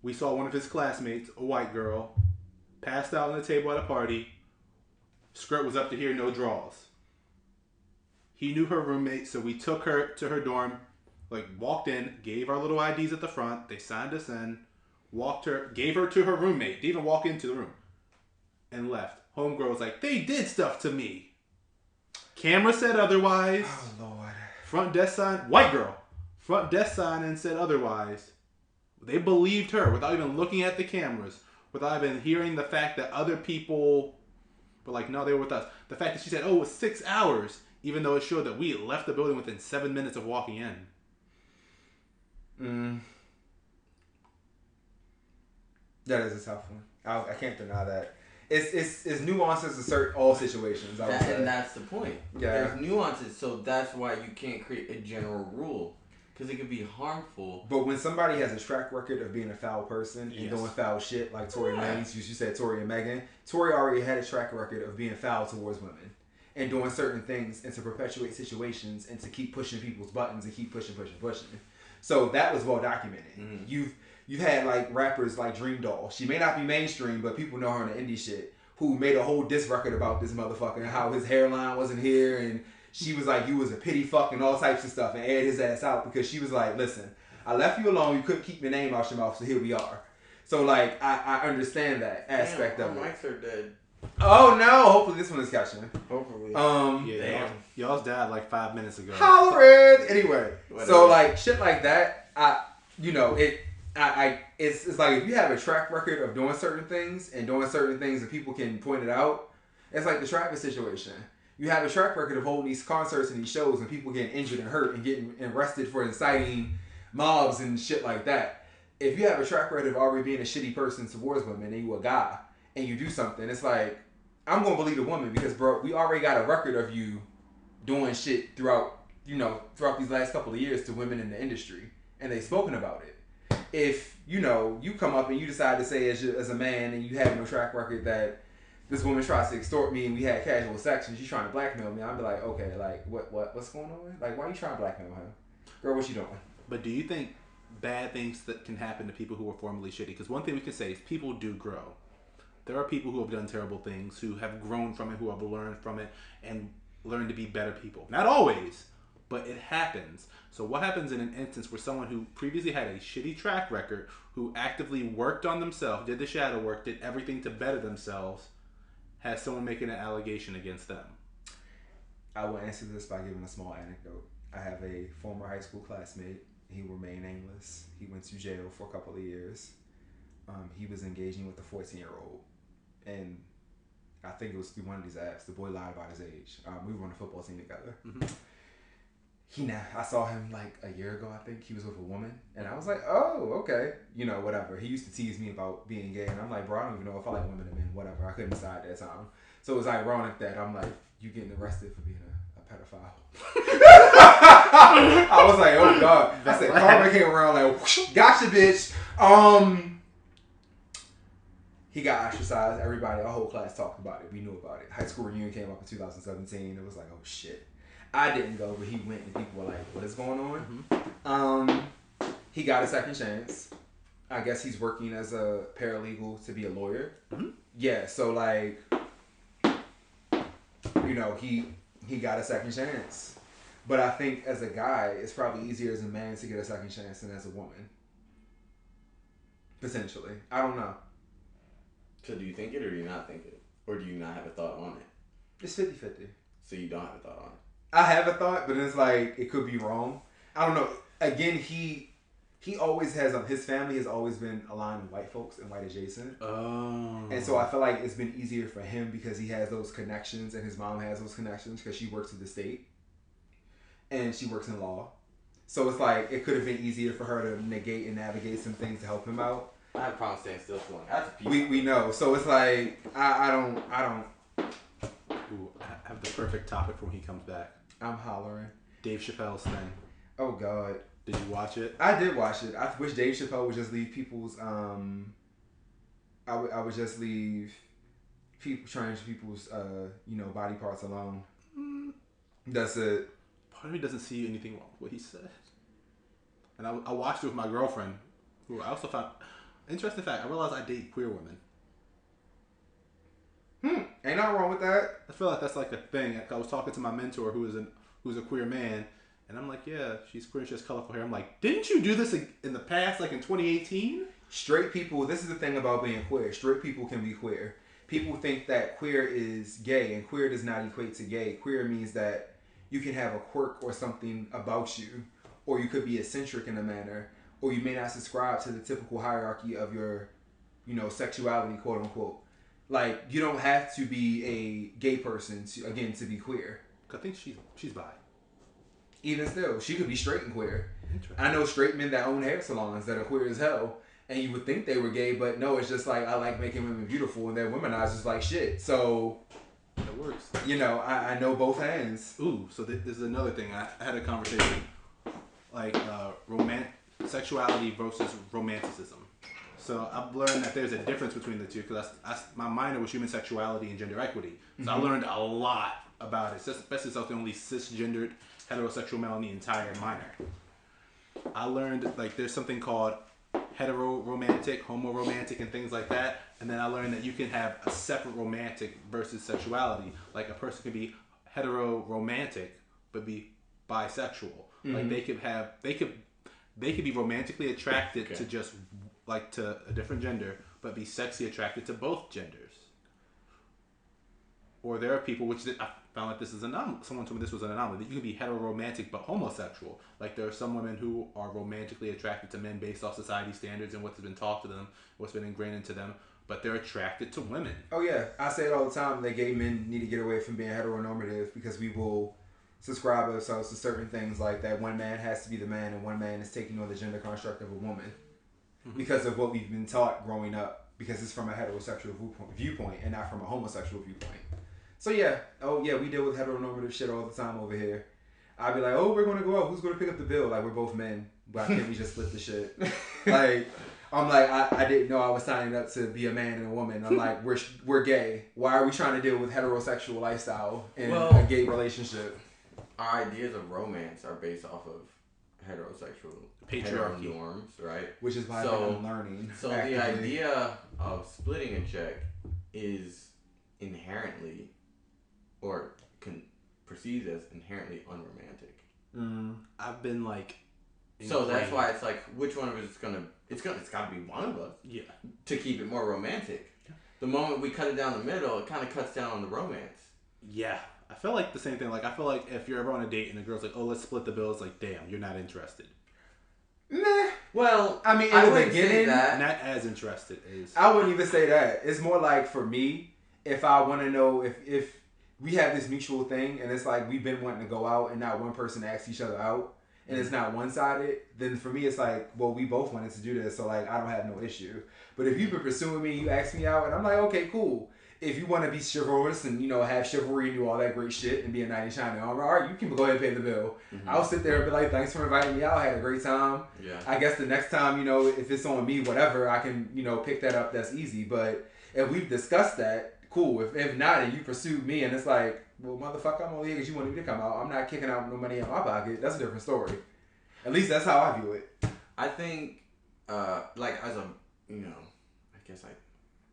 We saw one of his classmates, a white girl, passed out on the table at a party. Skirt was up to here, no draws. He knew her roommate, so we took her to her dorm. Like, walked in, gave our little IDs at the front. They signed us in. Gave her to her roommate. Didn't even walk into the room. And left. Homegirl was like, they did stuff to me. Camera said otherwise. Oh, Lord. Front desk sign, white girl. Front desk sign and said otherwise. They believed her without even looking at the cameras. Without even hearing the fact that other people were like, no, they were with us. The fact that she said, oh, it was 6 hours. Even though it showed that we had left the building within 7 minutes of walking in. That is a tough one. I can't deny that. it's nuances to certain all situations. I would say. And that's the point. Yeah. There's nuances, so that's why you can't create a general rule. Because it could be harmful. But when somebody has a track record of being a foul person and doing foul shit, like Tory Lanez, you said Tory and Megan, Tory already had a track record of being foul towards women and doing certain things and to perpetuate situations and to keep pushing people's buttons and keep pushing. So that was well documented. Mm-hmm. You've had like rappers like Dream Doll. She may not be mainstream, but people know her in the indie shit. Who made a whole diss record about this motherfucker and how his hairline wasn't here and. She was like, you was a pity fuck and all types of stuff and aired his ass out because she was like, listen, I left you alone. You couldn't keep your name out your mouth, so here we are. So, like, I understand that aspect of it. Our mics are dead. Oh, no. Hopefully this one is catching. Hopefully. Yeah, y'all's died like 5 minutes ago. Hollering! Anyway. Whatever. So, like, shit like that, it's like if you have a track record of doing certain things and people can point it out, it's like the Travis situation. You have a track record of holding these concerts and these shows and people getting injured and hurt and getting arrested for inciting mobs and shit like that. If you have a track record of already being a shitty person towards women and you a guy and you do something, it's like, I'm going to believe the woman because, bro, we already got a record of you doing shit throughout these last couple of years to women in the industry and they've spoken about it. If, you come up and you decide to say as a man and you have no track record that this woman tries to extort me and we had casual sex and she's trying to blackmail me, I'd be like, okay, like, what's going on? Like, why are you trying to blackmail her? Girl, what you doing? But do you think bad things that can happen to people who are formerly shitty? Because one thing we can say is people do grow. There are people who have done terrible things, who have grown from it, who have learned from it, and learned to be better people. Not always, but it happens. So what happens in an instance where someone who previously had a shitty track record, who actively worked on themselves, did the shadow work, did everything to better themselves, has someone making an allegation against them? I will answer this by giving a small anecdote. I have a former high school classmate. He remained nameless. He went to jail for a couple of years. He was engaging with a 14-year-old. And I think it was through one of these apps. The boy lied about his age. We were on a football team together. Mm-hmm. I saw him like a year ago, I think. He was with a woman. And I was like, oh, okay. Whatever. He used to tease me about being gay. And I'm like, bro, I don't even know if I like women or men. Whatever. I couldn't decide at that time. So it was ironic that I'm like, you getting arrested for being a pedophile. I was like, oh, God. I said, karma came around like, whoosh, gotcha, bitch. He got ostracized. Everybody, our whole class talked about it. We knew about it. High school reunion came up in 2017. It was like, oh, shit. I didn't go, but he went and people were like, what is going on? Mm-hmm. He got a second chance. I guess he's working as a paralegal to be a lawyer. Mm-hmm. Yeah, so like, he got a second chance. But I think as a guy, it's probably easier as a man to get a second chance than as a woman. Potentially. I don't know. So do you think it or do you not think it? Or do you not have a thought on it? It's 50-50. So you don't have a thought on it? I have a thought, but it's like, it could be wrong. I don't know. Again, he always has, his family has always been aligned with white folks and white adjacent. Oh. And so I feel like it's been easier for him because he has those connections and his mom has those connections because she works at the state. And she works in law. So it's like, it could have been easier for her to negate and navigate some things to help him out. I have problems staying still for long. That's a piece. We know. So it's like, I don't. Ooh, I have the perfect topic for when he comes back. I'm hollering. Dave Chappelle's thing. Oh, God. Did you watch it? I did watch it. I wish Dave Chappelle would just leave people's, I would just leave trans people's, body parts alone. That's it. Part of me doesn't see anything wrong with what he said. And I watched it with my girlfriend, who I also found, interesting fact, I realized I date queer women. Ain't nothing wrong with that. I feel like that's like a thing. I was talking to my mentor who's a queer man, and I'm like, yeah, she's queer, she has colorful hair. I'm like, didn't you do this in the past, like in 2018? Straight people, this is the thing about being queer. Straight people can be queer. People think that queer is gay, and queer does not equate to gay. Queer means that you can have a quirk or something about you, or you could be eccentric in a manner, or you may not subscribe to the typical hierarchy of your, sexuality, quote unquote. Like, you don't have to be a gay person to be queer. I think she's bi. Even still, she could be straight and queer. I know straight men that own hair salons that are queer as hell. And you would think they were gay, but no, it's just like, I like making women beautiful, and they're womenized just like shit. So, it works. you know, I know both hands. Ooh, so this is another thing. I had a conversation, like sexuality versus romanticism. So I've learned that there's a difference between the two because my minor was human sexuality and gender equity. So I learned a lot about it, especially since I was the only cisgendered heterosexual male in the entire minor. I learned like there's something called hetero-romantic, homo-romantic, and things like that. And then I learned that you can have a separate romantic versus sexuality. Like a person can be hetero-romantic but be bisexual. Like they could be romantically attracted to just like to a different gender, but be sexually attracted to both genders. Or there are people I found like this is someone told me this was an anomaly, that you can be hetero-romantic but homosexual. Like there are some women who are romantically attracted to men based off society standards and what's been taught to them, what's been ingrained into them, but they're attracted to women. Oh yeah, I say it all the time that gay men need to get away from being heteronormative because we will subscribe ourselves to certain things like that one man has to be the man and one man is taking on the gender construct of a woman because of what we've been taught growing up, because it's from a heterosexual viewpoint and not from a homosexual viewpoint. So yeah, we deal with heteronormative shit all the time over here. I'd be like, oh, we're going to go out. Who's going to pick up the bill? Like, we're both men. Why can't we just split the shit? Like, I'm like, I didn't know I was signing up to be a man and a woman. I'm like, we're gay. Why are we trying to deal with heterosexual lifestyle in a gay relationship? Our ideas of romance are based off of heterosexual patriarchy norms, right? Which is why I'm learning. So actively. The idea of splitting a check is inherently, or perceived as inherently unromantic. I've been like, so that's why it's like, which one of us is gonna? It's got to be one of us. Yeah. To keep it more romantic. Yeah. The moment we cut it down the middle, it kind of cuts down on the romance. Yeah. I feel like the same thing. Like I feel like if you're ever on a date and the girl's like, "Oh, let's split the bill," it's like, "Damn, you're not interested." Nah. Well, I mean, I in the wouldn't beginning, say that. Not as interested as. I wouldn't even say that. It's more like for me, if I want to know if we have this mutual thing and it's like we've been wanting to go out and not one person asks each other out and it's not one-sided, then for me it's like, well, we both wanted to do this, so like I don't have no issue. But if you've been pursuing me, you ask me out, and I'm like, okay, cool. If you want to be chivalrous and, you know, have chivalry and do all that great shit and be a knight in shining armor, all right, you can go ahead and pay the bill. I'll sit there and be like, thanks for inviting me out. I had a great time. Yeah. I guess the next time, you know, if it's on me, whatever, I can, you know, pick that up. That's easy. But if we've discussed that, cool. If not, and you pursued me and it's like, well, motherfucker, I'm only here because you wanted me to come out. I'm not kicking out no money in my pocket. That's a different story. At least that's how I view it. I think, like, as a, you know, I guess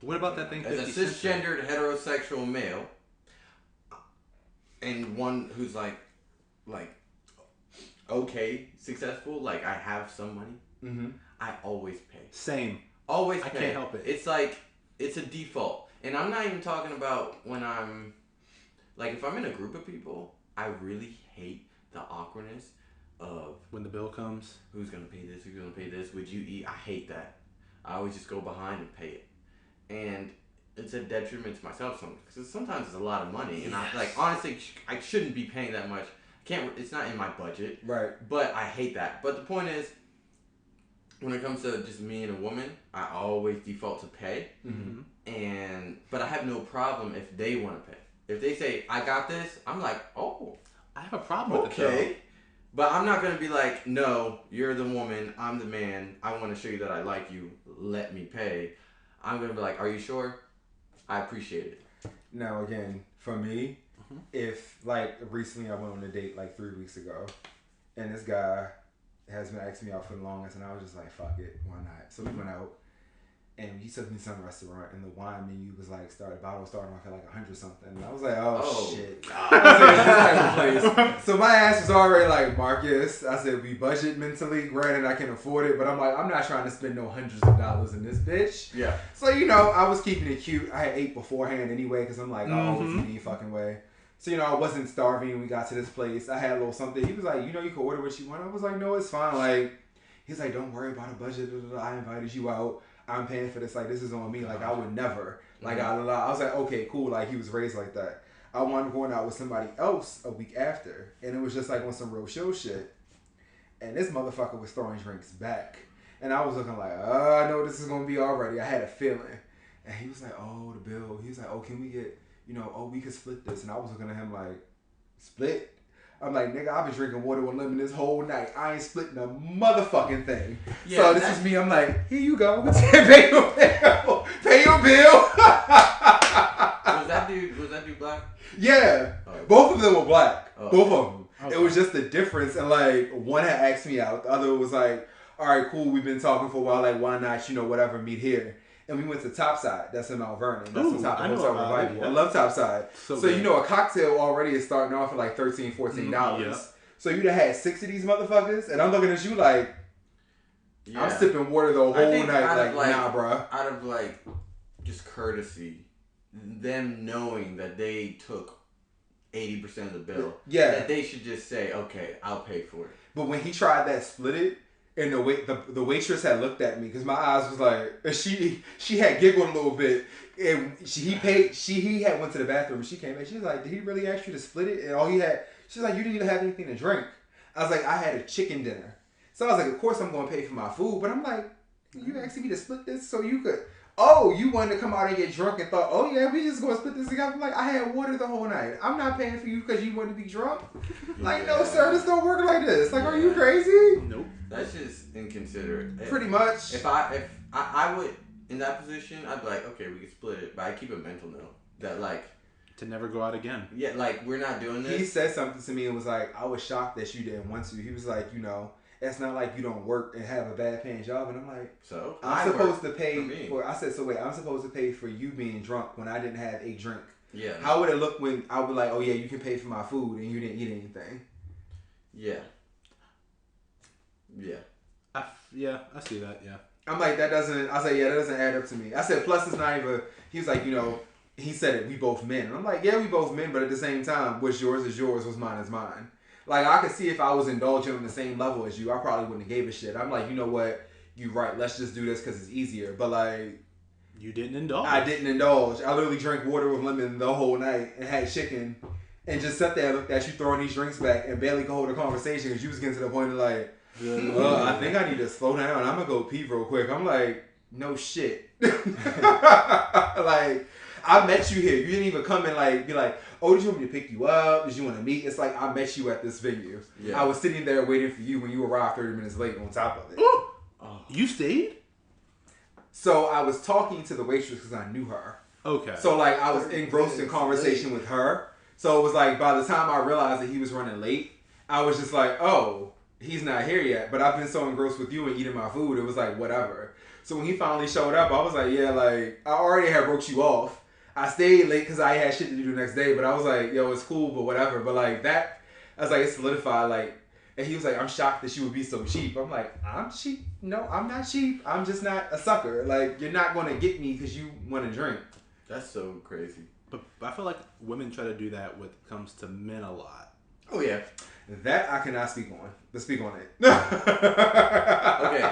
what about that thing? As a cisgendered heterosexual male, and one who's like, okay, successful, like I have some money, I always pay. Same. Always pay. I can't help it. It's like, it's a default. And I'm not even talking about when I'm, like, if I'm in a group of people, I really hate the awkwardness of when the bill comes. Who's going to pay this? Who's going to pay this? Would you eat? I hate that. I always just go behind and pay it. And it's a detriment to myself sometimes, because sometimes it's a lot of money, and I like, honestly, I shouldn't be paying that much. It's not in my budget, right? But I hate that. But the point is, when it comes to just me and a woman, I always default to pay, but I have no problem if they want to pay. If they say I got this, I'm like, oh, I have a problem with it. Okay, but I'm not gonna be like, no, you're the woman, I'm the man. I want to show you that I like you. Let me pay. I'm going to be like, are you sure? I appreciate it. Now, again, for me, if, like, recently I went on a date, like, 3 weeks ago, and this guy has been asking me out for the longest, and I was just like, fuck it, why not? So we went out, and he took me to some restaurant, and the wine menu was, like, bottle starting off at, like, 100 something. And I was like, oh shit. I was like, this type of place. So my ass was already like, Marcus, I said, we budget mentally. Granted, I can afford it, but I'm like, I'm not trying to spend no hundreds of dollars in this bitch. Yeah. So, you know, I was keeping it cute. I had ate beforehand anyway, because I'm like, oh, it's any fucking way. So, you know, I wasn't starving. We got to this place. I had a little something. He was like, you know, you can order what you want. I was like, no, it's fine. Like, he's like, don't worry about a budget. I invited you out. I'm paying for this. Like, this is on me. Like, I would never. Like, I was like, okay, cool. Like, he was raised like that. I wound up going out with somebody else a week after. And it was just like on some real show shit. And this motherfucker was throwing drinks back. And I was looking like, I know this is going to be already. I had a feeling. And he was like, oh, the bill. He was like, oh, can we get, we could split this. And I was looking at him like, split? I'm like, nigga, I've been drinking water with lemon this whole night. I ain't splitting a motherfucking thing. Yeah, so this is me. I'm like, here you go. Pay your bill. Pay your bill. Was that dude black? Yeah. Oh, both of them were black. Oh. Both of them. Okay. It was just the difference. And like, one had asked me out. The other was like, all right, cool. We've been talking for a while. Like, why not, whatever, meet here. And we went to Topside. That's in Mount Vernon. That's on top of Hotel Revival. I love Topside. So a cocktail already is starting off at like $13, $14. Yeah. So you'd have had 6 of these motherfuckers. And I'm looking at you like, yeah. I'm sipping water the whole night. Like, nah, bro. Out of like, just courtesy, them knowing that they took 80% of the bill. Yeah. That they should just say, okay, I'll pay for it. But when he tried that split it, and the waitress had looked at me because my eyes was like, and she had giggled a little bit, and he had went to the bathroom and she came back. She was like, did he really ask you to split it? And she's like, you didn't even have anything to drink. I was like, I had a chicken dinner. So I was like, of course I'm going to pay for my food, but I'm like, you asking me to split this so you could? Oh, you wanted to come out and get drunk and thought, oh yeah, we just going to split this together. I'm like, I had water the whole night. I'm not paying for you because you wanted to be drunk. Like, no, sir, this don't work like this. Like, are you crazy? Nope. That's just inconsiderate. Pretty much. If I would, in that position, I'd be like, okay, we can split it. But I keep a mental note that like. To never go out again. Yeah, like, we're not doing this. He said something to me and was like, I was shocked that you didn't want to. He was like, it's not like you don't work and have a bad paying job. And I'm like, so I'm supposed to pay for. I said, so wait, I'm supposed to pay for you being drunk when I didn't have a drink. Yeah. How would it look when I would like, oh yeah, you can pay for my food and you didn't eat anything? Yeah. Yeah. I see that. Yeah. I'm like, that doesn't add up to me. I said, plus it's not even. He was like, he said it. We both men. And I'm like, yeah, we both men, but at the same time, what's yours is yours. What's mine is mine. Like, I could see if I was indulging on the same level as you, I probably wouldn't have gave a shit. I'm like, you know what? You right. Let's just do this because it's easier. But like, you didn't indulge. I didn't indulge. I literally drank water with lemon the whole night and had chicken, and just sat there and looked at you throwing these drinks back and barely could hold a conversation because you was getting to the point of like, I think I need to slow down. I'm gonna go pee real quick. I'm like, no shit. Like, I met you here. You didn't even come and like be like, oh, did you want me to pick you up? Did you want to meet? It's like I met you at this venue. Yeah. I was sitting there waiting for you when you arrived 30 minutes late on top of it. Oh. You stayed? So I was talking to the waitress because I knew her. Okay. So like I was engrossed in conversation with her. So it was like by the time I realized that he was running late, I was just like, oh, he's not here yet. But I've been so engrossed with you and eating my food, it was like whatever. So when he finally showed up, I was like, yeah, like I already had broke you off. I stayed late because I had shit to do the next day, but I was like, yo, it's cool, but whatever. But like that, I was like, it solidified. Like, and he was like, I'm shocked that you would be so cheap. I'm like, I'm cheap? No, I'm not cheap. I'm just not a sucker. Like, you're not going to get me because you want to drink. That's so crazy. But I feel like women try to do that when it comes to men a lot. Oh, yeah. That I cannot speak on. Let's speak on it. Okay.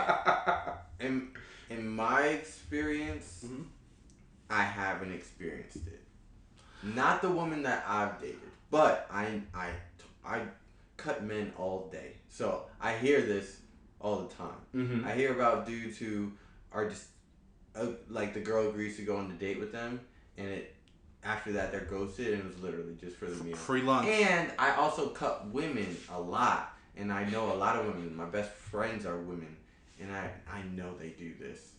In my experience, I haven't experienced it. Not the woman that I've dated, but I cut men all day. So I hear this all the time. Mm-hmm. I hear about dudes who are just like the girl agrees to go on a date with them, and after that they're ghosted, and it was literally just for the meal. Free lunch. And I also cut women a lot, and I know a lot of women. My best friends are women, and I know they do this.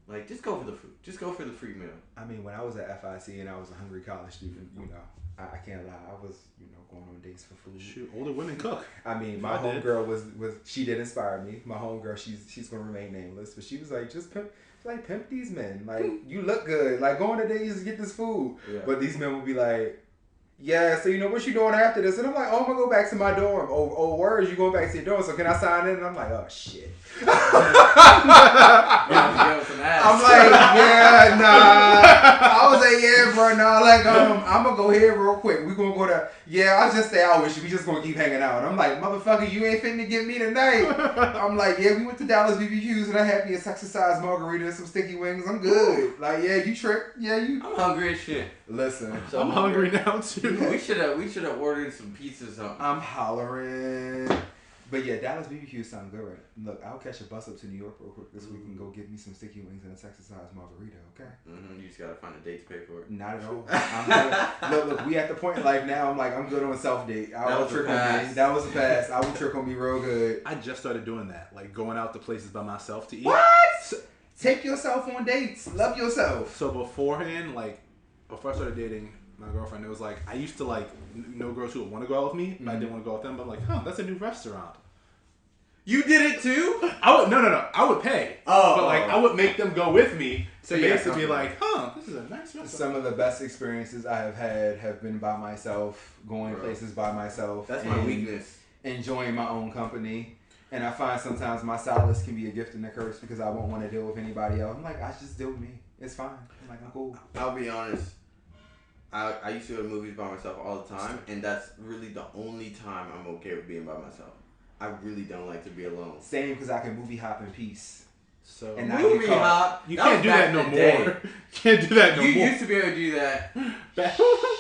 Like, just go for the food. Just go for the free meal. I mean, when I was at FIC and I was a hungry college student, I can't lie. I was, going on dates for food. Shoot, older women cook. I mean, my homegirl was she did inspire me. My homegirl, she's gonna remain nameless, but she was like, just pimp these men. Like, you look good. Like, go on a date, just get this food. Yeah. But these men would be like, yeah, so what you doing after this? And I'm like, oh, I'm gonna go back to my dorm. Oh, words, you going back to your dorm? So can I sign in? And I'm like, oh shit. I'm like, yeah, nah. I was like, yeah, bro, nah. Like, I'm gonna go here real quick. We gonna go to, I'll just stay out with you. We just gonna keep hanging out. And I'm like, motherfucker, you ain't finna get me tonight. I'm like, yeah, we went to Dallas BBQs and I had me a Texas-sized margarita and some sticky wings. I'm good. Like, yeah, you tripped. Yeah, you. I'm hungry as shit. Listen, so I'm hungry now too. We should have ordered some pizza or something. I'm hollering. But yeah, Dallas BBQ sound good, right? Look, I'll catch a bus up to New York real quick this week and go get me some sticky wings and a Texas-sized margarita, okay? Mm-hmm. You just gotta find a date to pay for it. Not at all. I'm good. Look, we at the point in life now, I'm good on self-date. That was trick on me. That was a pass. I will trick on me real good. I just started doing that, like going out to places by myself to eat. What? Take yourself on dates. Love yourself. So beforehand, like, before I started dating my girlfriend, it was like, I used to like know girls who would want to go out with me, but I didn't want to go out with them. But I'm like, that's a new restaurant. You did it too? No. I would pay. But like, I would make them go with me. So basically be like, this is a nice restaurant. Some of the best experiences I have had have been by myself, going places by myself. That's my weakness. Enjoying my own company. And I find sometimes my silence can be a gift and a curse because I won't want to deal with anybody else. I'm like, I just deal with me. It's fine. I'm like, I'm cool. I'll be honest. I used to go to movies by myself all the time, and that's really the only time I'm okay with being by myself. I really don't like to be alone. Same, because I can movie hop in peace. So and movie hop. You can't do that no more. You can't do that no more. You used to be able to do that.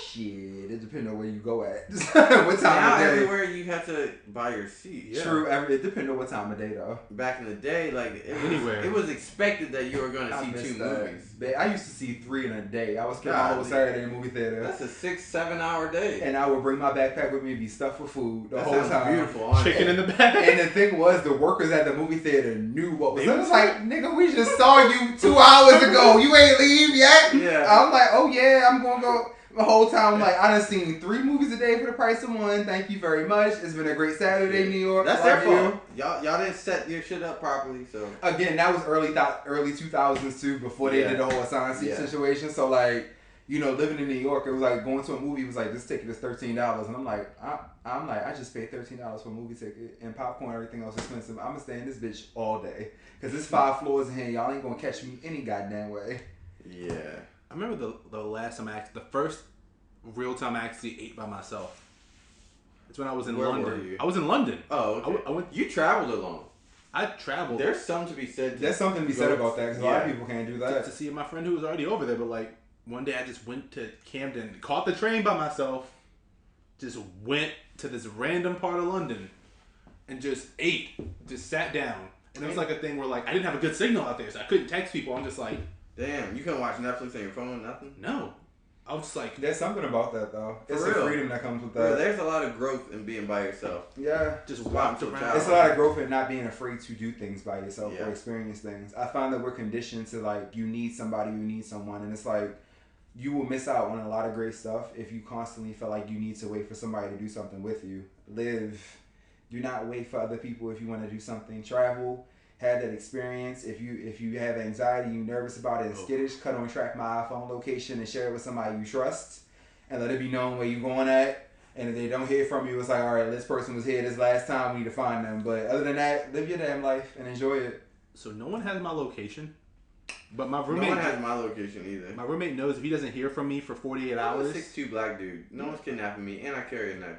Shit, it depends on where you go at. What time now of day? Everywhere you have to buy your seat. Yeah. True, it depends on what time of day though. Back in the day, like it was expected that you were going to see 2 movies. I used to see 3 in a day. I was spending my whole Saturday in the movie theater. That's a 6-7 hour day. And I would bring my backpack with me and be stuffed with food the whole time. Beautiful. Chicken in the back. And the thing was, the workers at the movie theater knew what was. It was like, nigga, we just saw you 2 hours ago. You ain't leave yet. Yeah. I'm like, oh yeah, I'm gonna go. The whole time, I'm like, I done seen 3 movies a day for the price of 1. Thank you very much. It's been a great Saturday, New York. That's their fault. Y'all didn't set your shit up properly, so. Again, that was early 2000s too, before they did the whole assigned seat situation. So like, living in New York, it was like going to a movie was like, this ticket is $13, and I'm like, I just paid $13 for a movie ticket and popcorn, everything else expensive. I'm gonna stay in this bitch all day because it's 5 floors in here. Y'all ain't gonna catch me any goddamn way. Yeah. I remember the last time the first real time I actually ate by myself. It's when I was in London. Where were you? I was in London. Oh, okay. You traveled alone. I traveled. There's something to be said. There's something to be said about that because a lot of people can't do that. To see my friend who was already over there, but like one day I just went to Camden, caught the train by myself, just went to this random part of London, and just ate. Just sat down, and it was like a thing where like I didn't have a good signal out there, so I couldn't text people. I'm just like. Damn, you couldn't watch Netflix on your phone, nothing? No. I was just like... There's something about that, though. It's the freedom that comes with that. Bro, there's a lot of growth in being by yourself. Yeah. Just walk around. It's a lot of growth in not being afraid to do things by yourself or experience things. I find that we're conditioned to, like, you need somebody, you need someone. And it's like, you will miss out on a lot of great stuff if you constantly feel like you need to wait for somebody to do something with you. Live. Do not wait for other people if you want to do something. Travel. Had that experience. If you have anxiety, you're nervous about it, and skittish, cut on track my iPhone location and share it with somebody you trust, and let it be known where you're going at. And if they don't hear from you, it's like, all right, this person was here this last time. We need to find them. But other than that, live your damn life and enjoy it. So no one has my location, but my roommate. No one has my location either. My roommate knows if he doesn't hear from me for 48 hours. I'm a 6'2" black dude. No one's kidnapping me, and I carry a knife.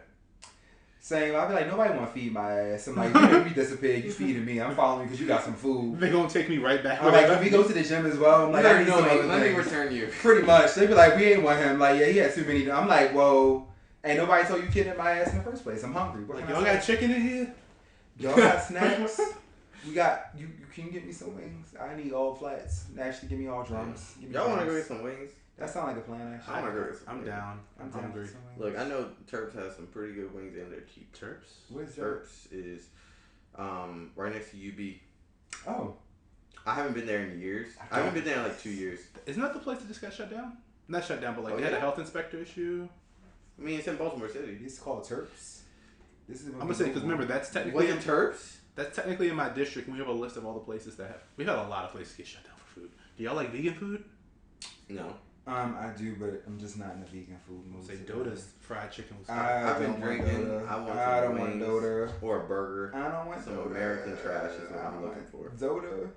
Same. I'll be like, nobody want to feed my ass. I'm like, you make me disappear. You feeding me. I'm following you because you got some food. They gonna take me right back. I'm like, if we go to the gym as well, I'm like, I need some other let me things. return you. Pretty much. They be like, we ain't want him. Like, yeah, he had too many. I'm like, whoa. Ain't nobody told you kidnap my ass in the first place. I'm hungry. What like, y'all got chicken in here? Y'all got snacks? We got, you can get me some wings. I need all flats. Actually, give me all drums. Y'all want to go get some wings? That sounds like a plan, actually. I want to go get some I'm wings. down. I'm hungry. Look, I know Terps has some pretty good wings and they're cheap. Terps? Where's Terps is right next to UB. Oh. I haven't been there in years. I haven't been there in like 2 years. Isn't that the place that just got shut down? Not shut down, but like they had a health inspector issue. I mean, it's in Baltimore City. It's called Terps. I'm gonna say because remember that's technically was it Terps. That's technically in my district. We have a list of all the places that have. We've had a lot of places get shut down for food. Do y'all like vegan food? No. I do, but I'm just not in the vegan food mood. Say Dota's fried chicken was. I've been drinking. I don't want Dota or a burger. I don't want some Dota. American trash is what I'm looking for. Dota.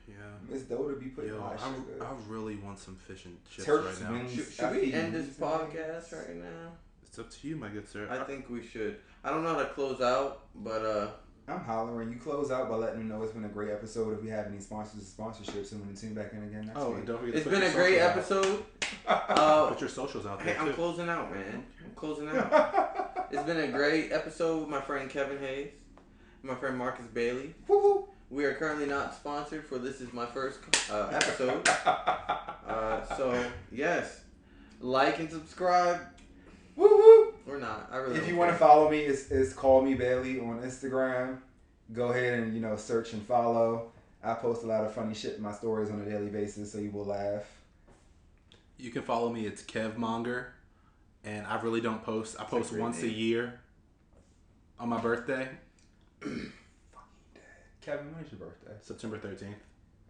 Yeah. Miss Dota be putting my sugar. I really want some fish and chips Terps right now. Should we end this podcast right now? It's up to you, my good sir. I think we should. I don't know how to close out, but I'm hollering. You close out by letting them know it's been a great episode. If we have any sponsors or sponsorships, and we'll tune back in again next week. And don't forget it's been a great episode. Put your socials out there. Hey, I'm closing out, man. I'm closing out. It's been a great episode with my friend Kevin Hayes. my friend Marcus Bailey. Woo-hoo. We are currently not sponsored for this is my first episode. So, yes. Like and subscribe. Woo-hoo. Or not. I really If don't you want to care. follow me, it's Call Me Bailey on Instagram. Go ahead and, search and follow. I post a lot of funny shit in my stories on a daily basis, so you will laugh. You can follow me. It's Kevmonger. And I really don't post. I post once a name. year on my birthday, Kevin, when is your birthday? September 13th.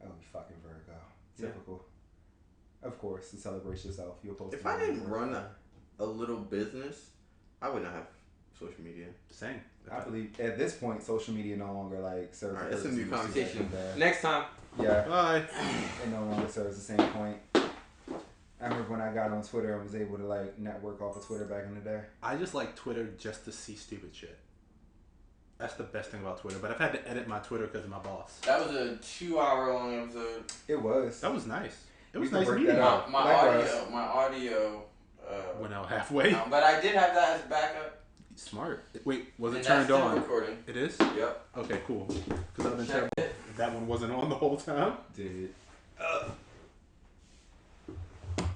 Oh, you fucking Virgo. Yeah. Typical. Of course, to celebrate yourself, you'll post. If I didn't run a little business, I would not have social media. Same. I believe at this point, social media no longer serves. Alright, that's a the new purpose it used to conversation. back in the day. Next time. Yeah, Bye. it no longer serves the same point. I remember when I got on Twitter, I was able to network off of Twitter back in the day. I just like Twitter just to see stupid shit. That's the best thing about Twitter. But I've had to edit my Twitter because of my boss. That was a 2-hour-long episode. It was. That was nice. It We was can nice work meeting that you. out. My Likewise. audio. Went out halfway. No, but I did have that as backup. Smart. Wait, was it And turned that's still on? recording. It is? Yep. Okay, cool. Because I've been Check terrible. it. That one wasn't on the whole time. Dude.